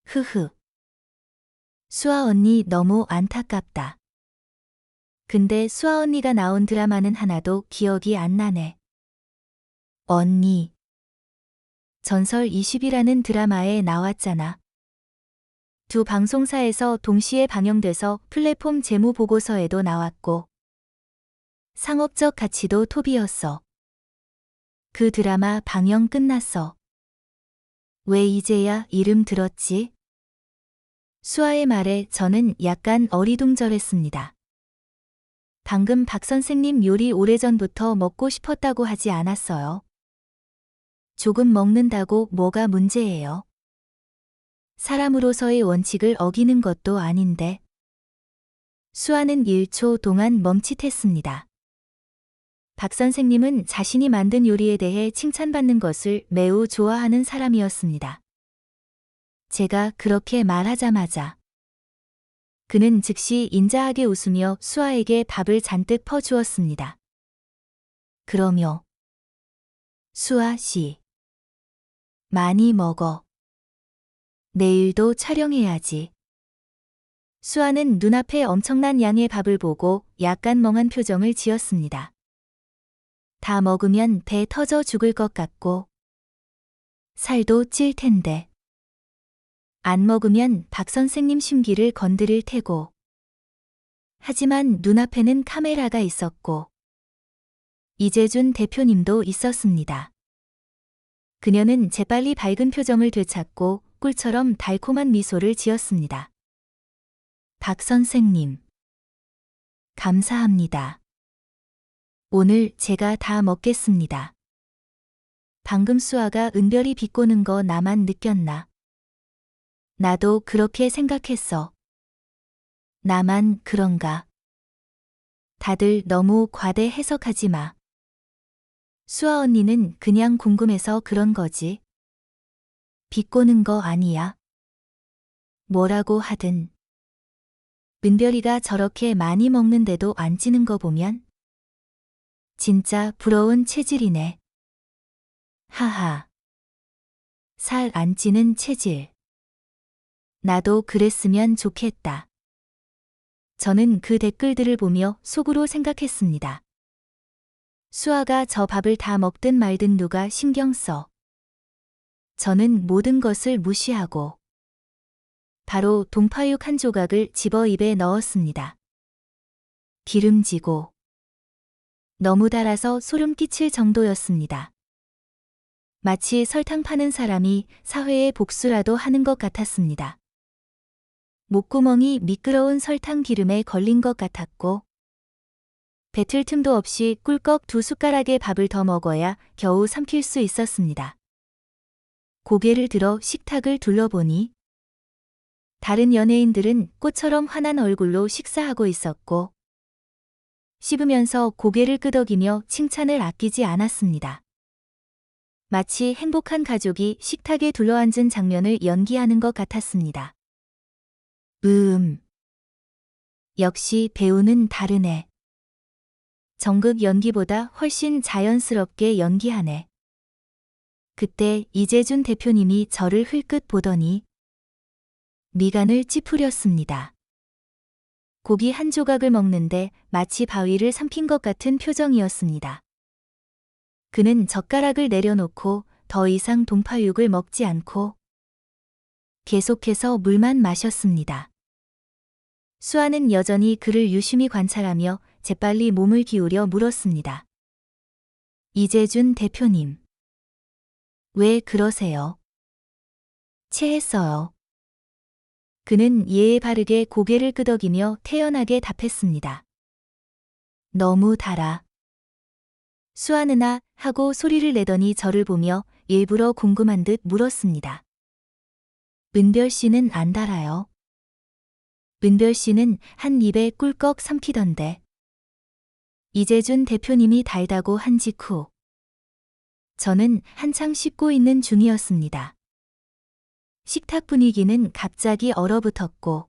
Speaker 2: 흐흐. 수아 언니 너무 안타깝다. 근데 수아 언니가 나온 드라마는 하나도 기억이 안 나네. 언니. 전설 20이라는 드라마에 나왔잖아. 두 방송사에서 동시에 방영돼서 플랫폼 재무 보고서에도 나왔고 상업적 가치도 톱이었어. 그 드라마 방영 끝났어. 왜 이제야 이름 들었지? 수아의 말에 저는 약간 어리둥절했습니다. 방금 박 선생님 요리 오래전부터 먹고 싶었다고 하지 않았어요. 조금 먹는다고 뭐가 문제예요? 사람으로서의 원칙을 어기는 것도 아닌데. 수아는 1초 동안 멈칫했습니다. 박 선생님은 자신이 만든 요리에 대해 칭찬받는 것을 매우 좋아하는 사람이었습니다. 제가 그렇게 말하자마자 그는 즉시 인자하게 웃으며 수아에게 밥을 잔뜩 퍼주었습니다. 그러며 수아 씨, 많이 먹어. 내일도 촬영해야지. 수아는 눈앞에 엄청난 양의 밥을 보고 약간 멍한 표정을 지었습니다. 다 먹으면 배 터져 죽을 것 같고 살도 찔 텐데. 안 먹으면 박 선생님 심기를 건드릴 테고. 하지만 눈앞에는 카메라가 있었고 이재준 대표님도 있었습니다. 그녀는 재빨리 밝은 표정을 되찾고 꿀처럼 달콤한 미소를 지었습니다. 박 선생님. 감사합니다. 오늘 제가 다 먹겠습니다. 방금 수아가 은별이 비꼬는 거 나만 느꼈나? 나도 그렇게 생각했어. 나만 그런가? 다들 너무 과대 해석하지 마. 수아 언니는 그냥 궁금해서 그런 거지. 비꼬는 거 아니야. 뭐라고 하든. 은별이가 저렇게 많이 먹는데도 안 찌는 거 보면 진짜 부러운 체질이네. 하하. 살 안 찌는 체질. 나도 그랬으면 좋겠다. 저는 그 댓글들을 보며 속으로 생각했습니다. 수아가 저 밥을 다 먹든 말든 누가 신경 써. 저는 모든 것을 무시하고 바로 동파육 한 조각을 집어 입에 넣었습니다. 기름지고 너무 달아서 소름 끼칠 정도였습니다. 마치 설탕 파는 사람이 사회의 복수라도 하는 것 같았습니다. 목구멍이 미끄러운 설탕 기름에 걸린 것 같았고, 뱉을 틈도 없이 꿀꺽 2숟가락의 밥을 더 먹어야 겨우 삼킬 수 있었습니다. 고개를 들어 식탁을 둘러보니 다른 연예인들은 꽃처럼 환한 얼굴로 식사하고 있었고, 씹으면서 고개를 끄덕이며 칭찬을 아끼지 않았습니다. 마치 행복한 가족이 식탁에 둘러앉은 장면을 연기하는 것 같았습니다. 역시 배우는 다르네. 정극 연기보다 훨씬 자연스럽게 연기하네. 그때 이재준 대표님이 저를 흘끗 보더니 미간을 찌푸렸습니다. 고기 한 조각을 먹는데 마치 바위를 삼킨 것 같은 표정이었습니다. 그는 젓가락을 내려놓고 더 이상 동파육을 먹지 않고 계속해서 물만 마셨습니다. 수아는 여전히 그를 유심히 관찰하며 재빨리 몸을 기울여 물었습니다. 이재준 대표님. 왜 그러세요? 체했어요. 그는 예의 바르게 고개를 끄덕이며 태연하게 답했습니다. 너무 달아. 수아 누나 하고 소리를 내더니 저를 보며 일부러 궁금한 듯 물었습니다. 은별 씨는 안 달아요. 은별 씨는 한 입에 꿀꺽 삼키던데. 이재준 대표님이 달다고 한 직후 저는 한창 씹고 있는 중이었습니다. 식탁 분위기는 갑자기 얼어붙었고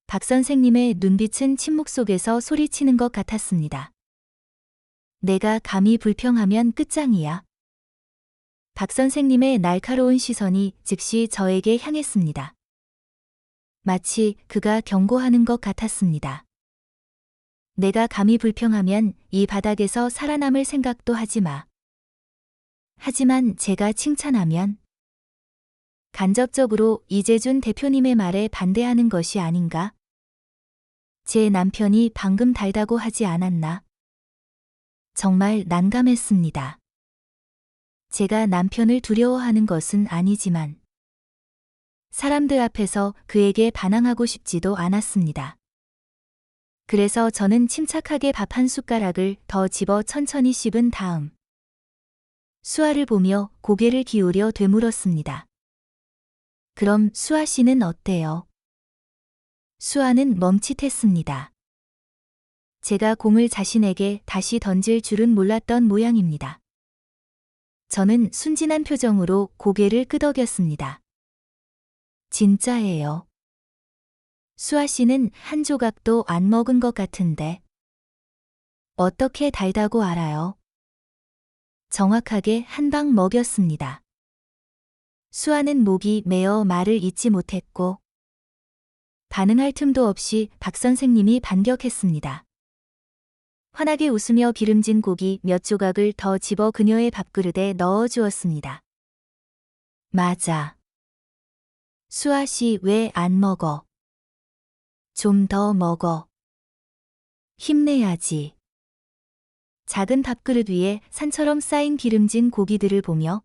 Speaker 2: 박 선생님의 눈빛은 침묵 속에서 소리치는 것 같았습니다. 내가 감히 불평하면 끝장이야. 박 선생님의 날카로운 시선이 즉시 저에게 향했습니다. 마치 그가 경고하는 것 같았습니다. 내가 감히 불평하면 이 바닥에서 살아남을 생각도 하지 마. 하지만 제가 칭찬하면 간접적으로 이재준 대표님의 말에 반대하는 것이 아닌가? 제 남편이 방금 달다고 하지 않았나? 정말 난감했습니다. 제가 남편을 두려워하는 것은 아니지만 사람들 앞에서 그에게 반항하고 싶지도 않았습니다. 그래서 저는 침착하게 밥 한 숟가락을 더 집어 천천히 씹은 다음 수아를 보며 고개를 기울여 되물었습니다. 그럼 수아 씨는 어때요? 수아는 멈칫했습니다. 제가 공을 자신에게 다시 던질 줄은 몰랐던 모양입니다. 저는 순진한 표정으로 고개를 끄덕였습니다. 진짜예요. 수아 씨는 한 조각도 안 먹은 것 같은데. 어떻게 달다고 알아요? 정확하게 한 방 먹였습니다. 수아는 목이 메어 말을 잇지 못했고 반응할 틈도 없이 박 선생님이 반격했습니다. 환하게 웃으며 기름진 고기 몇 조각을 더 집어 그녀의 밥그릇에 넣어 주었습니다. 맞아. 수아 씨 왜 안 먹어? 좀 더 먹어. 힘내야지. 작은 밥그릇 위에 산처럼 쌓인 기름진 고기들을 보며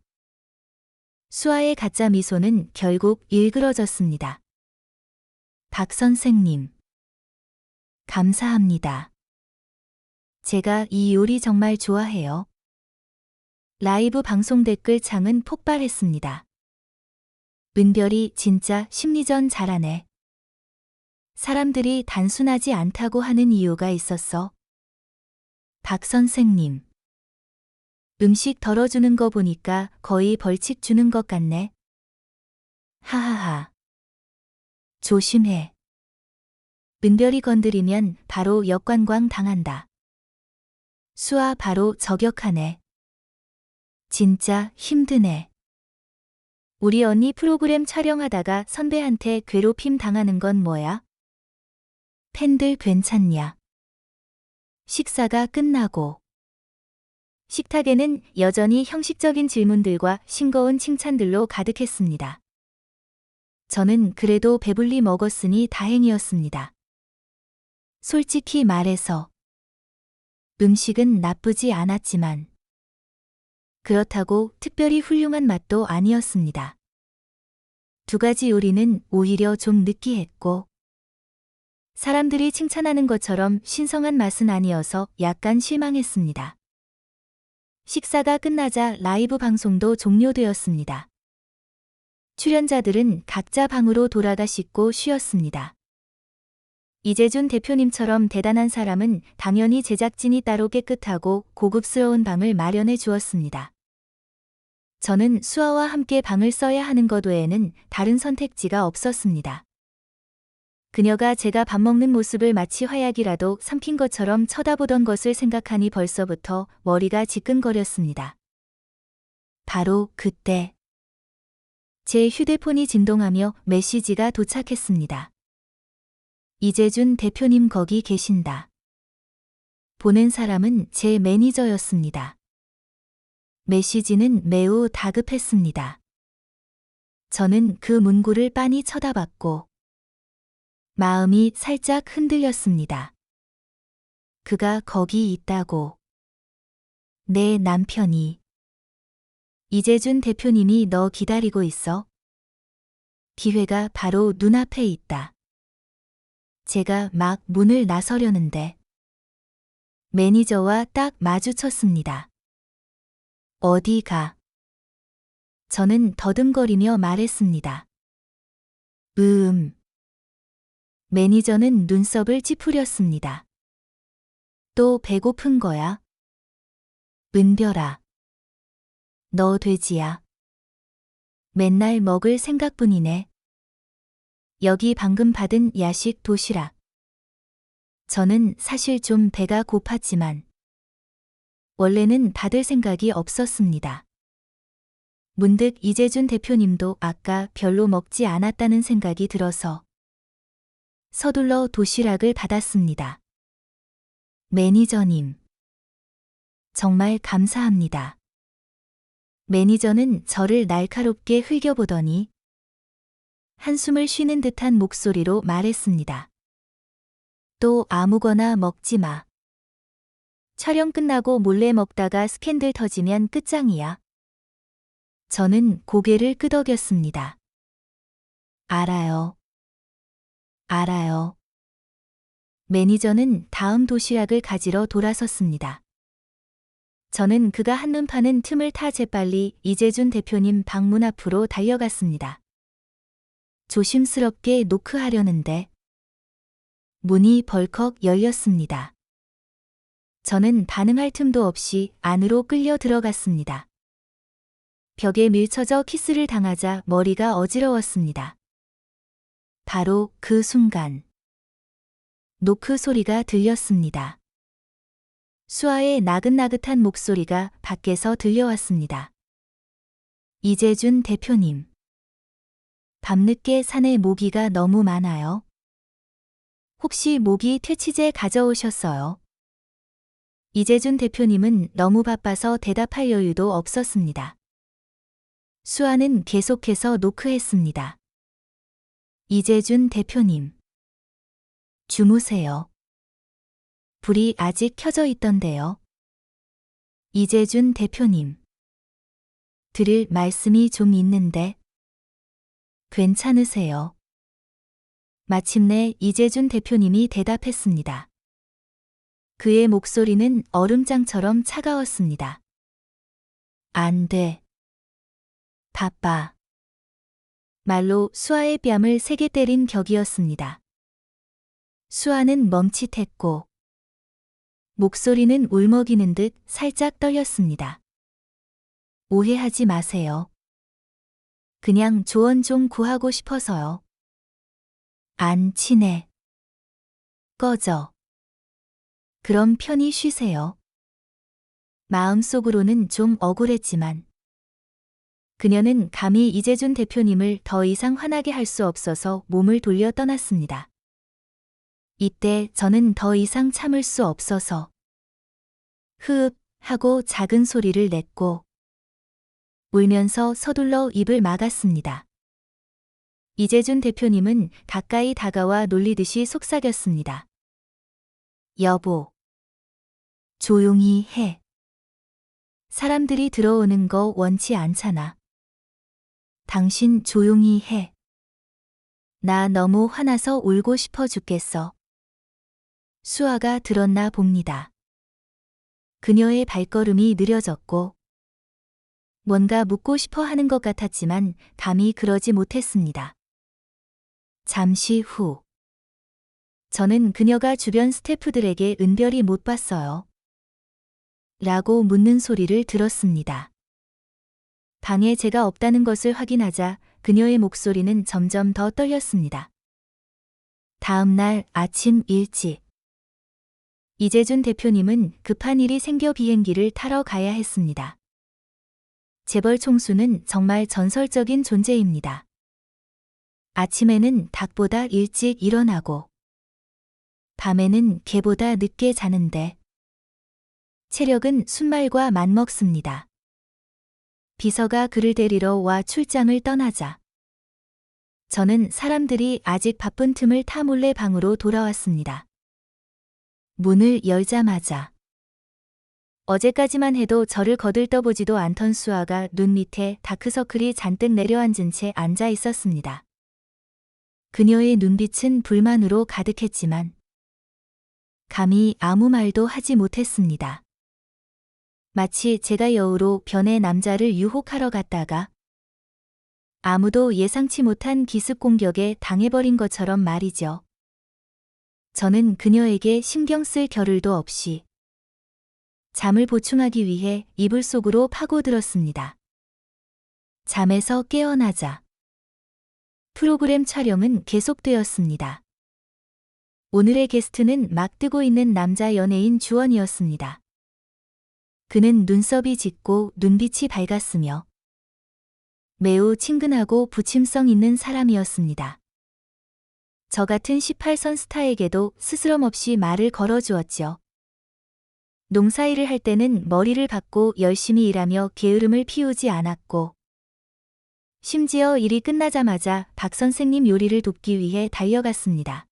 Speaker 2: 수아의 가짜 미소는 결국 일그러졌습니다. 박 선생님. 감사합니다. 제가 이 요리 정말 좋아해요. 라이브 방송 댓글 창은 폭발했습니다. 은별이 진짜 심리전 잘하네. 사람들이 단순하지 않다고 하는 이유가 있었어. 박 선생님. 음식 덜어주는 거 보니까 거의 벌칙 주는 것 같네. 하하하. 조심해. 은별이 건드리면 바로 역관광 당한다. 수아 바로 저격하네. 진짜 힘드네. 우리 언니 프로그램 촬영하다가 선배한테 괴롭힘 당하는 건 뭐야? 팬들 괜찮냐? 식사가 끝나고 식탁에는 여전히 형식적인 질문들과 싱거운 칭찬들로 가득했습니다. 저는 그래도 배불리 먹었으니 다행이었습니다. 솔직히 말해서 음식은 나쁘지 않았지만 그렇다고 특별히 훌륭한 맛도 아니었습니다. 두 가지 요리는 오히려 좀 느끼했고, 사람들이 칭찬하는 것처럼 신성한 맛은 아니어서 약간 실망했습니다. 식사가 끝나자 라이브 방송도 종료되었습니다. 출연자들은 각자 방으로 돌아가 씻고 쉬었습니다. 이재준 대표님처럼 대단한 사람은 당연히 제작진이 따로 깨끗하고 고급스러운 방을 마련해 주었습니다. 저는 수아와 함께 방을 써야 하는 것 외에는 다른 선택지가 없었습니다. 그녀가 제가 밥 먹는 모습을 마치 화약이라도 삼킨 것처럼 쳐다보던 것을 생각하니 벌써부터 머리가 지끈거렸습니다. 바로 그때 제 휴대폰이 진동하며 메시지가 도착했습니다. 이재준 대표님 거기 계신다. 보낸 사람은 제 매니저였습니다. 메시지는 매우 다급했습니다. 저는 그 문구를 빤히 쳐다봤고 마음이 살짝 흔들렸습니다. 그가 거기 있다고. 내 남편이. 이재준 대표님이 너 기다리고 있어. 기회가 바로 눈앞에 있다. 제가 막 문을 나서려는데 매니저와 딱 마주쳤습니다. 어디 가? 저는 더듬거리며 말했습니다. 매니저는 눈썹을 찌푸렸습니다. 또 배고픈 거야? 은별아. 너 돼지야. 맨날 먹을 생각뿐이네. 여기 방금 받은 야식 도시락. 저는 사실 좀 배가 고팠지만 원래는 받을 생각이 없었습니다. 문득 이재준 대표님도 아까 별로 먹지 않았다는 생각이 들어서 서둘러 도시락을 받았습니다. 매니저님. 정말 감사합니다. 매니저는 저를 날카롭게 흘겨보더니 한숨을 쉬는 듯한 목소리로 말했습니다. 또 아무거나 먹지 마. 촬영 끝나고 몰래 먹다가 스캔들 터지면 끝장이야. 저는 고개를 끄덕였습니다. 알아요. 알아요. 매니저는 다음 도시락을 가지러 돌아섰습니다. 저는 그가 한눈 파는 틈을 타 재빨리 이재준 대표님 방문 앞으로 달려갔습니다. 조심스럽게 노크하려는데 문이 벌컥 열렸습니다. 저는 반응할 틈도 없이 안으로 끌려 들어갔습니다. 벽에 밀쳐져 키스를 당하자 머리가 어지러웠습니다. 바로 그 순간 노크 소리가 들렸습니다. 수아의 나긋나긋한 목소리가 밖에서 들려왔습니다. 이재준 대표님. 밤늦게 산에 모기가 너무 많아요. 혹시 모기 퇴치제 가져오셨어요? 이재준 대표님은 너무 바빠서 대답할 여유도 없었습니다. 수아는 계속해서 노크했습니다. 이재준 대표님. 주무세요. 불이 아직 켜져 있던데요. 이재준 대표님. 드릴 말씀이 좀 있는데 괜찮으세요? 마침내 이재준 대표님이 대답했습니다. 그의 목소리는 얼음장처럼 차가웠습니다. 안 돼. 바빠. 말로 수아의 뺨을 세게 때린 격이었습니다. 수아는 멈칫했고 목소리는 울먹이는 듯 살짝 떨렸습니다. 오해하지 마세요. 그냥 조언 좀 구하고 싶어서요. 안 친해. 꺼져. 그럼 편히 쉬세요. 마음속으로는 좀 억울했지만 그녀는 감히 이재준 대표님을 더 이상 화나게 할 수 없어서 몸을 돌려 떠났습니다. 이때 저는 더 이상 참을 수 없어서 흐읍 하고 작은 소리를 냈고 울면서 서둘러 입을 막았습니다. 이재준 대표님은 가까이 다가와 놀리듯이 속삭였습니다. 여보. 조용히 해. 사람들이 들어오는 거 원치 않잖아. 당신 조용히 해. 나 너무 화나서 울고 싶어 죽겠어. 수아가 들었나 봅니다. 그녀의 발걸음이 느려졌고 뭔가 묻고 싶어 하는 것 같았지만 감히 그러지 못했습니다. 잠시 후 저는 그녀가 주변 스태프들에게 은별이 못 봤어요. 라고 묻는 소리를 들었습니다. 방에 제가 없다는 것을 확인하자 그녀의 목소리는 점점 더 떨렸습니다. 다음 날 아침 일찍 이재준 대표님은 급한 일이 생겨 비행기를 타러 가야 했습니다. 재벌 총수는 정말 전설적인 존재입니다. 아침에는 닭보다 일찍 일어나고 밤에는 개보다 늦게 자는데 체력은 순말과 맞먹습니다. 비서가 그를 데리러 와 출장을 떠나자 저는 사람들이 아직 바쁜 틈을 타 몰래 방으로 돌아왔습니다. 문을 열자마자 어제까지만 해도 저를 거들떠보지도 않던 수아가 눈 밑에 다크서클이 잔뜩 내려앉은 채 앉아 있었습니다. 그녀의 눈빛은 불만으로 가득했지만 감히 아무 말도 하지 못했습니다. 마치 제가 여우로 변의 남자를 유혹하러 갔다가 아무도 예상치 못한 기습 공격에 당해버린 것처럼 말이죠. 저는 그녀에게 신경 쓸 겨를도 없이 잠을 보충하기 위해 이불 속으로 파고들었습니다. 잠에서 깨어나자 프로그램 촬영은 계속되었습니다. 오늘의 게스트는 막 뜨고 있는 남자 연예인 주원이었습니다. 그는 눈썹이 짙고 눈빛이 밝았으며 매우 친근하고 부침성 있는 사람이었습니다. 저 같은 18선 스타에게도 스스럼 없이 말을 걸어주었죠. 농사일을 할 때는 머리를 박고 열심히 일하며 게으름을 피우지 않았고 심지어 일이 끝나자마자 박 선생님 요리를 돕기 위해 달려갔습니다.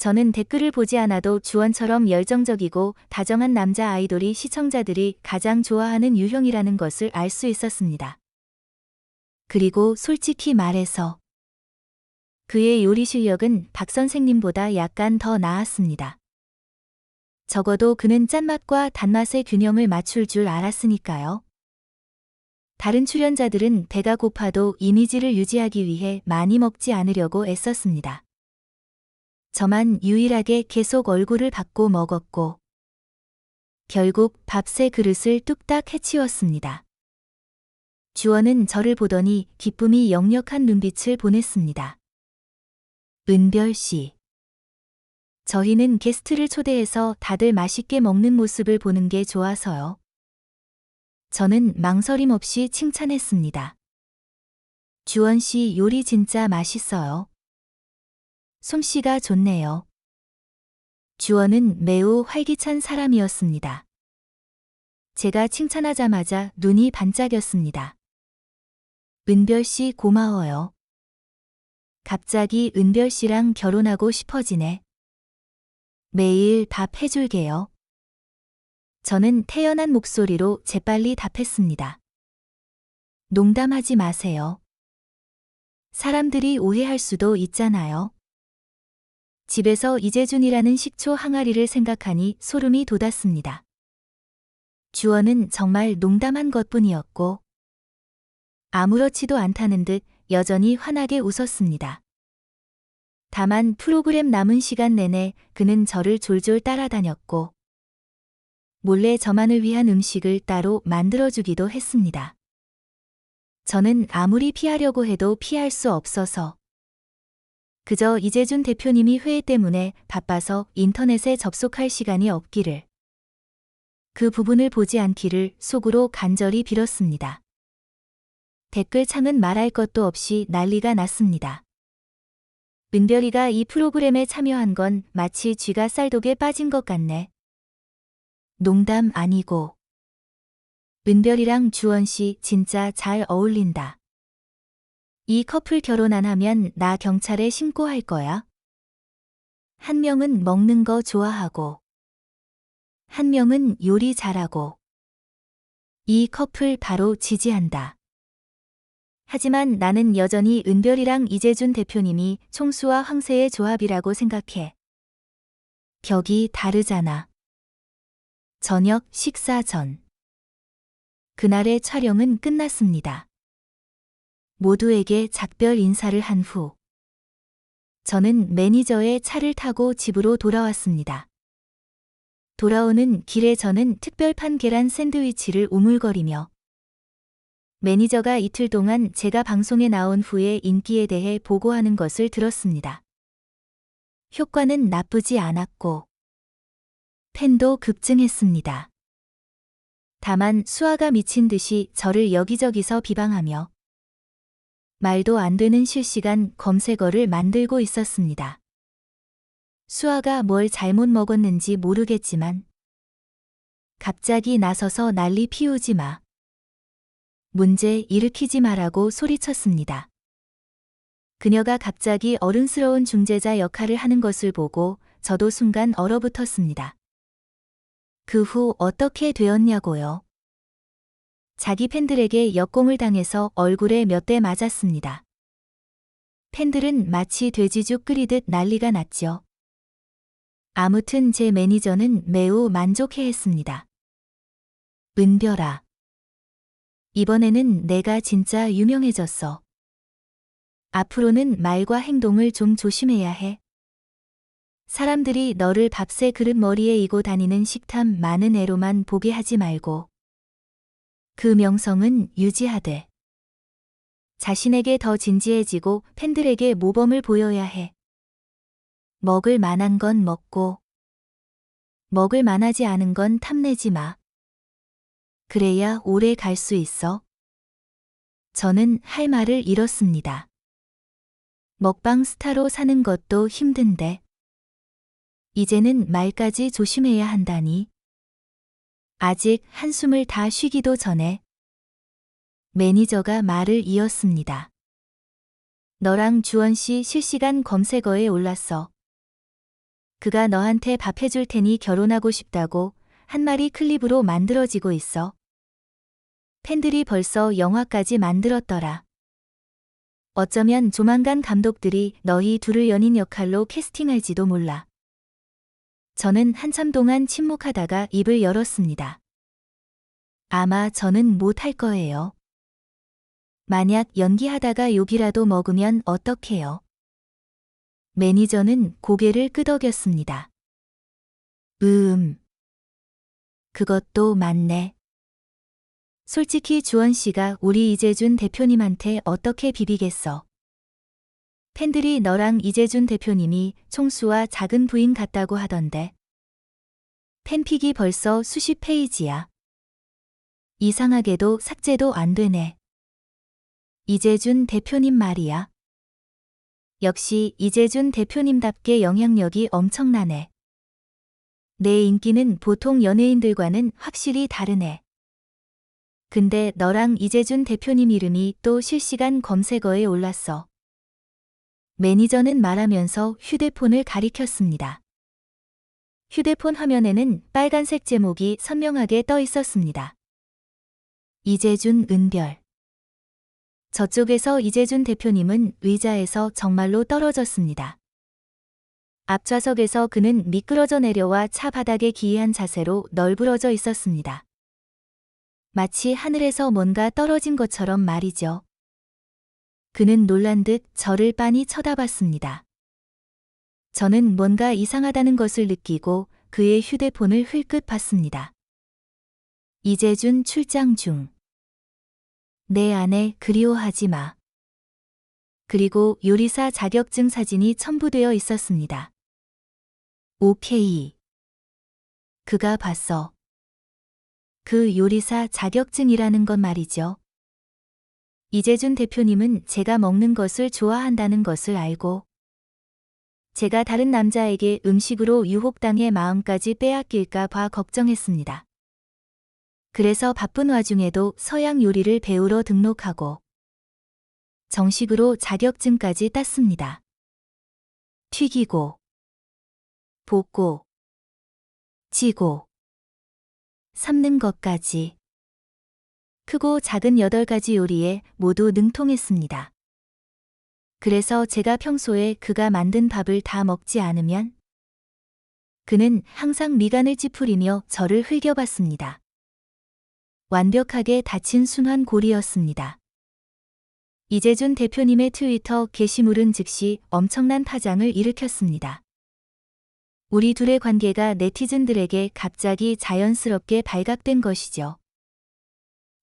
Speaker 2: 저는 댓글을 보지 않아도 주원처럼 열정적이고 다정한 남자 아이돌이 시청자들이 가장 좋아하는 유형이라는 것을 알 수 있었습니다. 그리고 솔직히 말해서 그의 요리 실력은 박 선생님보다 약간 더 나았습니다. 적어도 그는 짠맛과 단맛의 균형을 맞출 줄 알았으니까요. 다른 출연자들은 배가 고파도 이미지를 유지하기 위해 많이 먹지 않으려고 애썼습니다. 저만 유일하게 계속 얼굴을 받고 먹었고 결국 밥 세 그릇을 뚝딱 해치웠습니다. 주원은 저를 보더니 기쁨이 역력한 눈빛을 보냈습니다. 은별 씨. 저희는 게스트를 초대해서 다들 맛있게 먹는 모습을 보는 게 좋아서요. 저는 망설임 없이 칭찬했습니다. 주원 씨 요리 진짜 맛있어요. 솜씨가 좋네요. 주원은 매우 활기찬 사람이었습니다. 제가 칭찬하자마자 눈이 반짝였습니다. 은별 씨 고마워요. 갑자기 은별 씨랑 결혼하고 싶어지네. 매일 밥 해줄게요. 저는 태연한 목소리로 재빨리 답했습니다. 농담하지 마세요. 사람들이 오해할 수도 있잖아요. 집에서 이재준이라는 식초 항아리를 생각하니 소름이 돋았습니다. 주원은 정말 농담한 것뿐이었고 아무렇지도 않다는 듯 여전히 환하게 웃었습니다. 다만 프로그램 남은 시간 내내 그는 저를 졸졸 따라다녔고 몰래 저만을 위한 음식을 따로 만들어주기도 했습니다. 저는 아무리 피하려고 해도 피할 수 없어서 그저 이재준 대표님이 회의 때문에 바빠서 인터넷에 접속할 시간이 없기를 그 부분을 보지 않기를 속으로 간절히 빌었습니다. 댓글창은 말할 것도 없이 난리가 났습니다. 은별이가 이 프로그램에 참여한 건 마치 쥐가 쌀독에 빠진 것 같네. 농담 아니고. 은별이랑 주원씨 진짜 잘 어울린다. 이 커플 결혼 안 하면 나 경찰에 신고할 거야. 한 명은 먹는 거 좋아하고 한 명은 요리 잘하고 이 커플 바로 지지한다. 하지만 나는 여전히 은별이랑 이재준 대표님이 총수와 황새의 조합이라고 생각해. 격이 다르잖아. 저녁 식사 전. 그날의 촬영은 끝났습니다. 모두에게 작별 인사를 한 후, 저는 매니저의 차를 타고 집으로 돌아왔습니다. 돌아오는 길에 저는 특별판 계란 샌드위치를 우물거리며 매니저가 이틀 동안 제가 방송에 나온 후에 인기에 대해 보고하는 것을 들었습니다. 효과는 나쁘지 않았고 팬도 급증했습니다. 다만 수아가 미친 듯이 저를 여기저기서 비방하며 말도 안 되는 실시간 검색어를 만들고 있었습니다. 수아가 뭘 잘못 먹었는지 모르겠지만 갑자기 나서서 난리 피우지 마. 문제 일으키지 마라고 소리쳤습니다. 그녀가 갑자기 어른스러운 중재자 역할을 하는 것을 보고 저도 순간 얼어붙었습니다. 그 후 어떻게 되었냐고요? 자기 팬들에게 역공을 당해서 얼굴에 몇 대 맞았습니다. 팬들은 마치 돼지죽 끓이듯 난리가 났죠. 아무튼 제 매니저는 매우 만족해했습니다. 은별아. 이번에는 내가 진짜 유명해졌어. 앞으로는 말과 행동을 좀 조심해야 해. 사람들이 너를 밥새 그릇 머리에 이고 다니는 식탐 많은 애로만 보게 하지 말고 그 명성은 유지하되 자신에게 더 진지해지고 팬들에게 모범을 보여야 해. 먹을 만한 건 먹고 먹을 만하지 않은 건 탐내지 마. 그래야 오래 갈 수 있어. 저는 할 말을 잃었습니다. 먹방 스타로 사는 것도 힘든데 이제는 말까지 조심해야 한다니. 아직 한숨을 다 쉬기도 전에 매니저가 말을 이었습니다. 너랑 주원 씨 실시간 검색어에 올랐어. 그가 너한테 밥 해줄 테니 결혼하고 싶다고 한 마리 클립으로 만들어지고 있어. 팬들이 벌써 영화까지 만들었더라. 어쩌면 조만간 감독들이 너희 둘을 연인 역할로 캐스팅할지도 몰라. 저는 한참 동안 침묵하다가 입을 열었습니다. 아마 저는 못할 거예요. 만약 연기하다가 욕이라도 먹으면 어떡해요? 매니저는 고개를 끄덕였습니다. 그것도 맞네. 솔직히 주원 씨가 우리 이재준 대표님한테 어떻게 비비겠어? 팬들이 너랑 이재준 대표님이 총수와 작은 부인 같다고 하던데. 팬픽이 벌써 수십 페이지야. 이상하게도 삭제도 안 되네. 이재준 대표님 말이야. 역시 이재준 대표님답게 영향력이 엄청나네. 내 인기는 보통 연예인들과는 확실히 다르네. 근데 너랑 이재준 대표님 이름이 또 실시간 검색어에 올랐어. 매니저는 말하면서 휴대폰을 가리켰습니다. 휴대폰 화면에는 빨간색 제목이 선명하게 떠 있었습니다. 이재준 은별. 저쪽에서 이재준 대표님은 의자에서 정말로 떨어졌습니다. 앞좌석에서 그는 미끄러져 내려와 차 바닥에 기이한 자세로 널브러져 있었습니다. 마치 하늘에서 뭔가 떨어진 것처럼 말이죠. 그는 놀란 듯 저를 빤히 쳐다봤습니다. 저는 뭔가 이상하다는 것을 느끼고 그의 휴대폰을 흘끗 봤습니다. 이재준 출장 중. 내 아내 그리워하지 마. 그리고 요리사 자격증 사진이 첨부되어 있었습니다. 오케이. 그가 봤어. 그 요리사 자격증이라는 건 말이죠. 이재준 대표님은 제가 먹는 것을 좋아한다는 것을 알고 제가 다른 남자에게 음식으로 유혹당해 마음까지 빼앗길까 봐 걱정했습니다. 그래서 바쁜 와중에도 서양 요리를 배우러 등록하고 정식으로 자격증까지 땄습니다. 튀기고 볶고 찌고 삶는 것까지. 크고 작은 8가지 요리에 모두 능통했습니다. 그래서 제가 평소에 그가 만든 밥을 다 먹지 않으면 그는 항상 미간을 찌푸리며 저를 흘겨봤습니다. 완벽하게 닫힌 순환 고리였습니다. 이재준 대표님의 트위터 게시물은 즉시 엄청난 파장을 일으켰습니다. 우리 둘의 관계가 네티즌들에게 갑자기 자연스럽게 발각된 것이죠.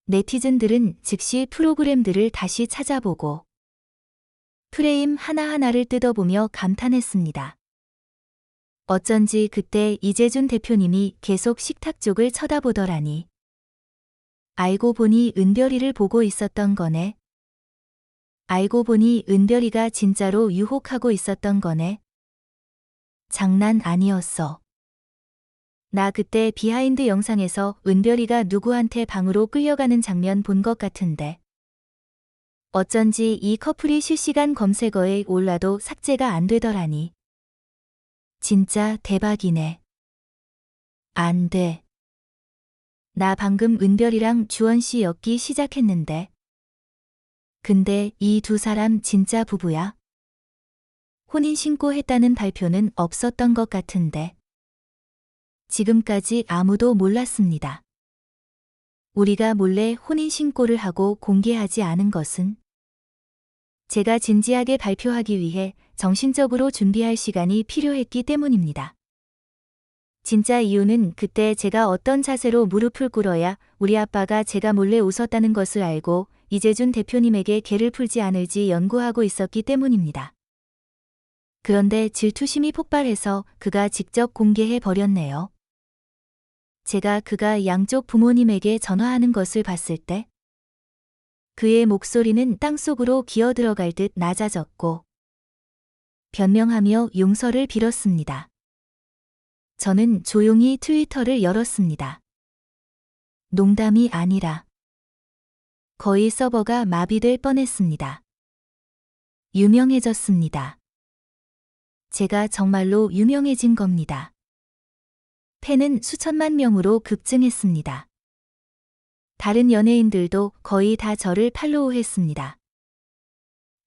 Speaker 2: 네티즌들은 즉시 프로그램들을 다시 찾아보고 프레임 하나하나를 뜯어보며 감탄했습니다. 어쩐지 그때 이재준 대표님이 계속 식탁 쪽을 쳐다보더라니. 알고 보니 은별이를 보고 있었던 거네. 알고 보니 은별이가 진짜로 유혹하고 있었던 거네. 장난 아니었어. 나 그때 비하인드 영상에서 은별이가 누구한테 방으로 끌려가는 장면 본 것 같은데. 어쩐지 이 커플이 실시간 검색어에 올라도 삭제가 안 되더라니. 진짜 대박이네. 안 돼. 나 방금 은별이랑 주원씨 엮기 시작했는데. 근데 이 두 사람 진짜 부부야? 혼인신고했다는 발표는 없었던 것 같은데. 지금까지 아무도 몰랐습니다. 우리가 몰래 혼인신고를 하고 공개하지 않은 것은 제가 진지하게 발표하기 위해 정신적으로 준비할 시간이 필요했기 때문입니다. 진짜 이유는 그때 제가 어떤 자세로 무릎을 꿇어야 우리 아빠가 제가 몰래 웃었다는 것을 알고 이재준 대표님에게 개를 풀지 않을지 연구하고 있었기 때문입니다. 그런데 질투심이 폭발해서 그가 직접 공개해 버렸네요. 제가 그가 양쪽 부모님에게 전화하는 것을 봤을 때 그의 목소리는 땅속으로 기어들어갈 듯 낮아졌고 변명하며 용서를 빌었습니다. 저는 조용히 트위터를 열었습니다. 농담이 아니라 거의 서버가 마비될 뻔했습니다. 유명해졌습니다. 제가 정말로 유명해진 겁니다. 팬은 수천만 명으로 급증했습니다. 다른 연예인들도 거의 다 저를 팔로우했습니다.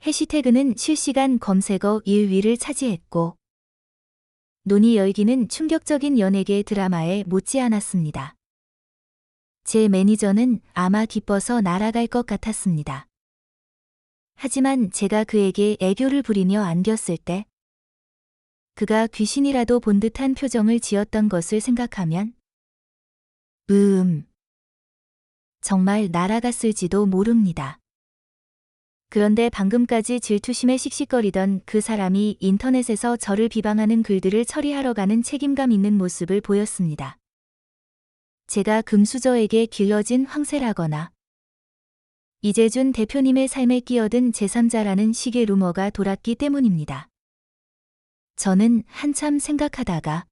Speaker 2: 해시태그는 실시간 검색어 1위를 차지했고 논의 열기는 충격적인 연예계 드라마에 못지않았습니다. 제 매니저는 아마 기뻐서 날아갈 것 같았습니다. 하지만 제가 그에게 애교를 부리며 안겼을 때 그가 귀신이라도 본 듯한 표정을 지었던 것을 생각하면 정말 날아갔을지도 모릅니다. 그런데 방금까지 질투심에 씩씩거리던 그 사람이 인터넷에서 저를 비방하는 글들을 처리하러 가는 책임감 있는 모습을 보였습니다. 제가 금수저에게 길러진 황새라거나 이재준 대표님의 삶에 끼어든 제3자라는 식의 루머가 돌았기 때문입니다. 저는 한참 생각하다가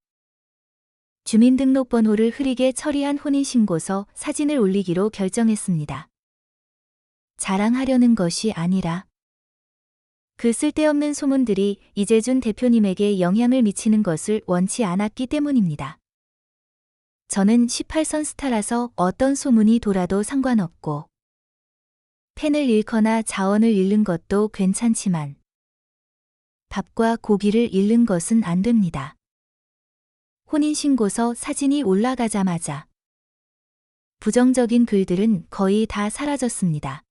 Speaker 2: 주민등록번호를 흐리게 처리한 혼인신고서 사진을 올리기로 결정했습니다. 자랑하려는 것이 아니라 그 쓸데없는 소문들이 이재준 대표님에게 영향을 미치는 것을 원치 않았기 때문입니다. 저는 18선 스타라서 어떤 소문이 돌아도 상관없고 팬을 잃거나 자원을 잃는 것도 괜찮지만 밥과 고기를 잃는 것은 안 됩니다. 혼인신고서 사진이 올라가자마자 부정적인 글들은 거의 다 사라졌습니다.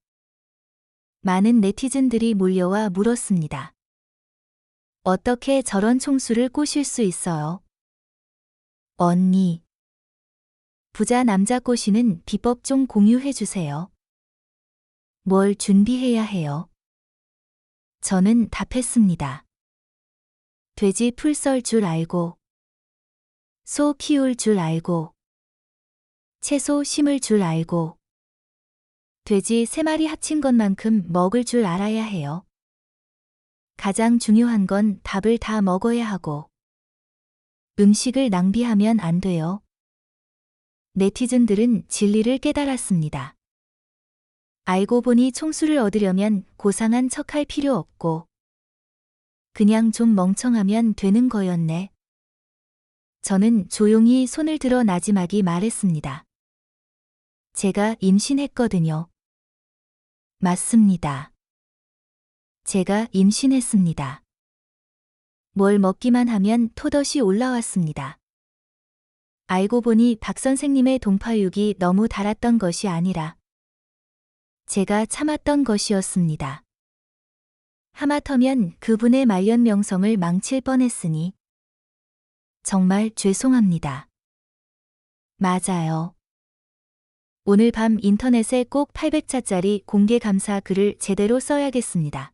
Speaker 2: 많은 네티즌들이 몰려와 물었습니다. 어떻게 저런 총수를 꼬실 수 있어요? 언니. 부자 남자 꼬시는 비법 좀 공유해주세요. 뭘 준비해야 해요? 저는 답했습니다. 돼지 풀 썰 줄 알고, 소 키울 줄 알고, 채소 심을 줄 알고, 돼지 3마리 합친 것만큼 먹을 줄 알아야 해요. 가장 중요한 건 밥을 다 먹어야 하고, 음식을 낭비하면 안 돼요. 네티즌들은 진리를 깨달았습니다. 알고 보니 총수를 얻으려면 고상한 척할 필요 없고, 그냥 좀 멍청하면 되는 거였네. 저는 조용히 손을 들어 나지막이 말했습니다. 제가 임신했거든요. 맞습니다. 제가 임신했습니다. 뭘 먹기만 하면 토덧이 올라왔습니다. 알고 보니 박 선생님의 동파육이 너무 달았던 것이 아니라 제가 참았던 것이었습니다. 하마터면 그분의 말년 명성을 망칠 뻔했으니 정말 죄송합니다. 맞아요. 오늘 밤 인터넷에 꼭 800자짜리 공개 감사 글을 제대로 써야겠습니다.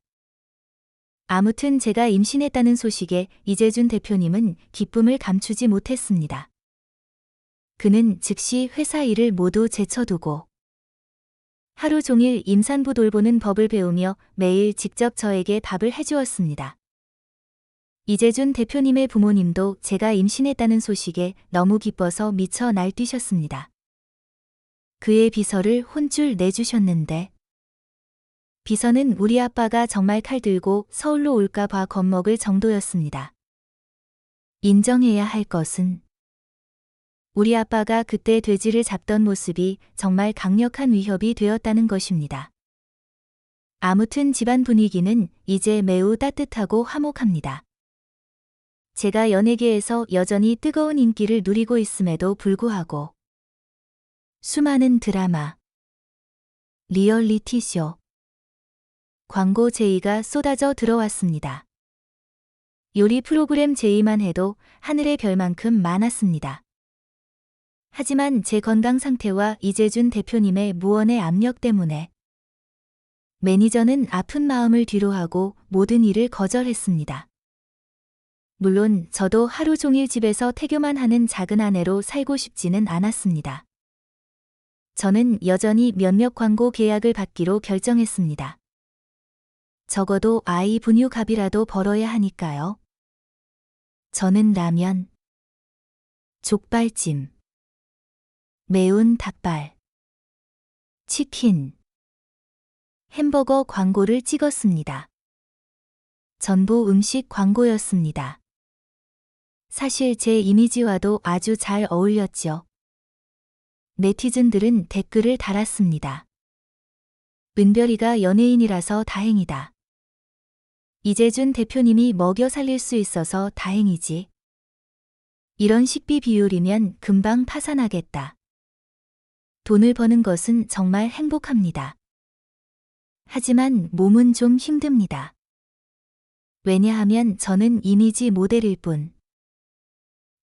Speaker 2: 아무튼 제가 임신했다는 소식에 이재준 대표님은 기쁨을 감추지 못했습니다. 그는 즉시 회사 일을 모두 제쳐두고 하루 종일 임산부 돌보는 법을 배우며 매일 직접 저에게 밥을 해주었습니다. 이재준 대표님의 부모님도 제가 임신했다는 소식에 너무 기뻐서 미쳐 날뛰셨습니다. 그의 비서를 혼쭐 내주셨는데 비서는 우리 아빠가 정말 칼 들고 서울로 올까 봐 겁먹을 정도였습니다. 인정해야 할 것은 우리 아빠가 그때 돼지를 잡던 모습이 정말 강력한 위협이 되었다는 것입니다. 아무튼 집안 분위기는 이제 매우 따뜻하고 화목합니다. 제가 연예계에서 여전히 뜨거운 인기를 누리고 있음에도 불구하고 수많은 드라마, 리얼리티쇼, 광고 제의가 쏟아져 들어왔습니다. 요리 프로그램 제의만 해도 하늘의 별만큼 많았습니다. 하지만 제 건강 상태와 이재준 대표님의 무언의 압력 때문에 매니저는 아픈 마음을 뒤로하고 모든 일을 거절했습니다. 물론 저도 하루 종일 집에서 태교만 하는 작은 아내로 살고 싶지는 않았습니다. 저는 여전히 몇몇 광고 계약을 받기로 결정했습니다. 적어도 아이 분유값이라도 벌어야 하니까요. 저는 라면, 족발찜, 매운 닭발, 치킨, 햄버거 광고를 찍었습니다. 전부 음식 광고였습니다. 사실 제 이미지와도 아주 잘 어울렸죠. 네티즌들은 댓글을 달았습니다. 은별이가 연예인이라서 다행이다. 이재준 대표님이 먹여 살릴 수 있어서 다행이지. 이런 식비 비율이면 금방 파산하겠다. 돈을 버는 것은 정말 행복합니다. 하지만 몸은 좀 힘듭니다. 왜냐하면 저는 이미지 모델일 뿐.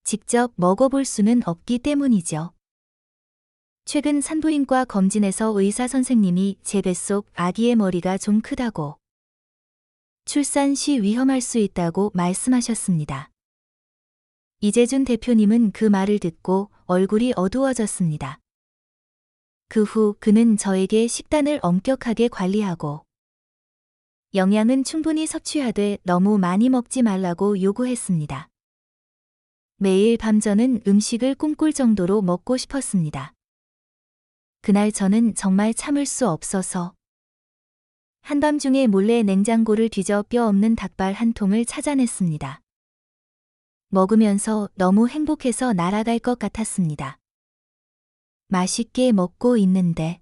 Speaker 2: 직접 먹어볼 수는 없기 때문이죠. 최근 산부인과 검진에서 의사 선생님이 제 뱃속 아기의 머리가 좀 크다고, 출산 시 위험할 수 있다고 말씀하셨습니다. 이재준 대표님은 그 말을 듣고 얼굴이 어두워졌습니다. 그 후 그는 저에게 식단을 엄격하게 관리하고 영양은 충분히 섭취하되 너무 많이 먹지 말라고 요구했습니다. 매일 밤 저는 음식을 꿈꿀 정도로 먹고 싶었습니다. 그날 저는 정말 참을 수 없어서 한밤중에 몰래 냉장고를 뒤져 뼈 없는 닭발 한 통을 찾아냈습니다. 먹으면서 너무 행복해서 날아갈 것 같았습니다. 맛있게 먹고 있는데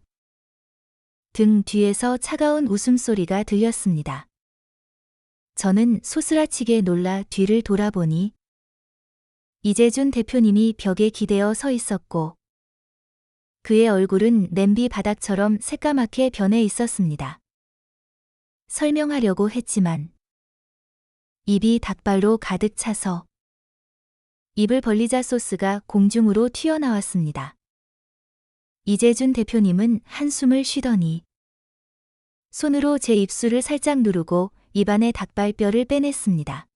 Speaker 2: 등 뒤에서 차가운 웃음소리가 들렸습니다. 저는 소스라치게 놀라 뒤를 돌아보니 이재준 대표님이 벽에 기대어 서 있었고 그의 얼굴은 냄비 바닥처럼 새까맣게 변해 있었습니다. 설명하려고 했지만 입이 닭발로 가득 차서 입을 벌리자 소스가 공중으로 튀어나왔습니다. 이재준 대표님은 한숨을 쉬더니 손으로 제 입술을 살짝 누르고 입안의 닭발뼈를 빼냈습니다.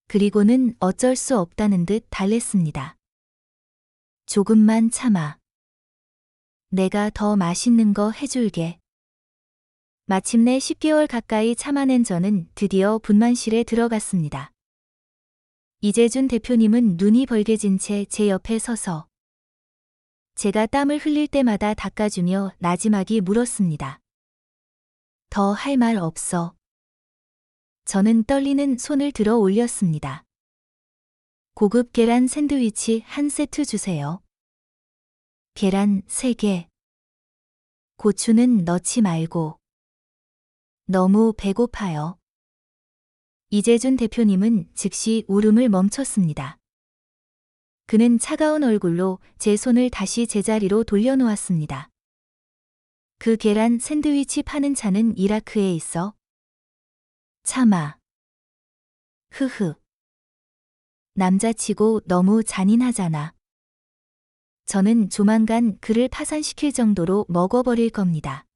Speaker 2: 그리고는 어쩔 수 없다는 듯 달랬습니다. 조금만 참아. 내가 더 맛있는 거 해줄게. 마침내 10개월 가까이 참아낸 저는 드디어 분만실에 들어갔습니다. 이재준 대표님은 눈이 벌개진 채 제 옆에 서서 제가 땀을 흘릴 때마다 닦아주며 나지막이 물었습니다. 더 할 말 없어. 저는 떨리는 손을 들어 올렸습니다. 고급 계란 샌드위치 한 세트 주세요. 계란 3개. 고추는 넣지 말고. 너무 배고파요. 이재준 대표님은 즉시 울음을 멈췄습니다. 그는 차가운 얼굴로 제 손을 다시 제자리로 돌려놓았습니다. 그 계란 샌드위치 파는 차는 이라크에 있어. 참아. 흐흐. 남자치고 너무 잔인하잖아. 저는 조만간 그를 파산시킬 정도로 먹어버릴 겁니다.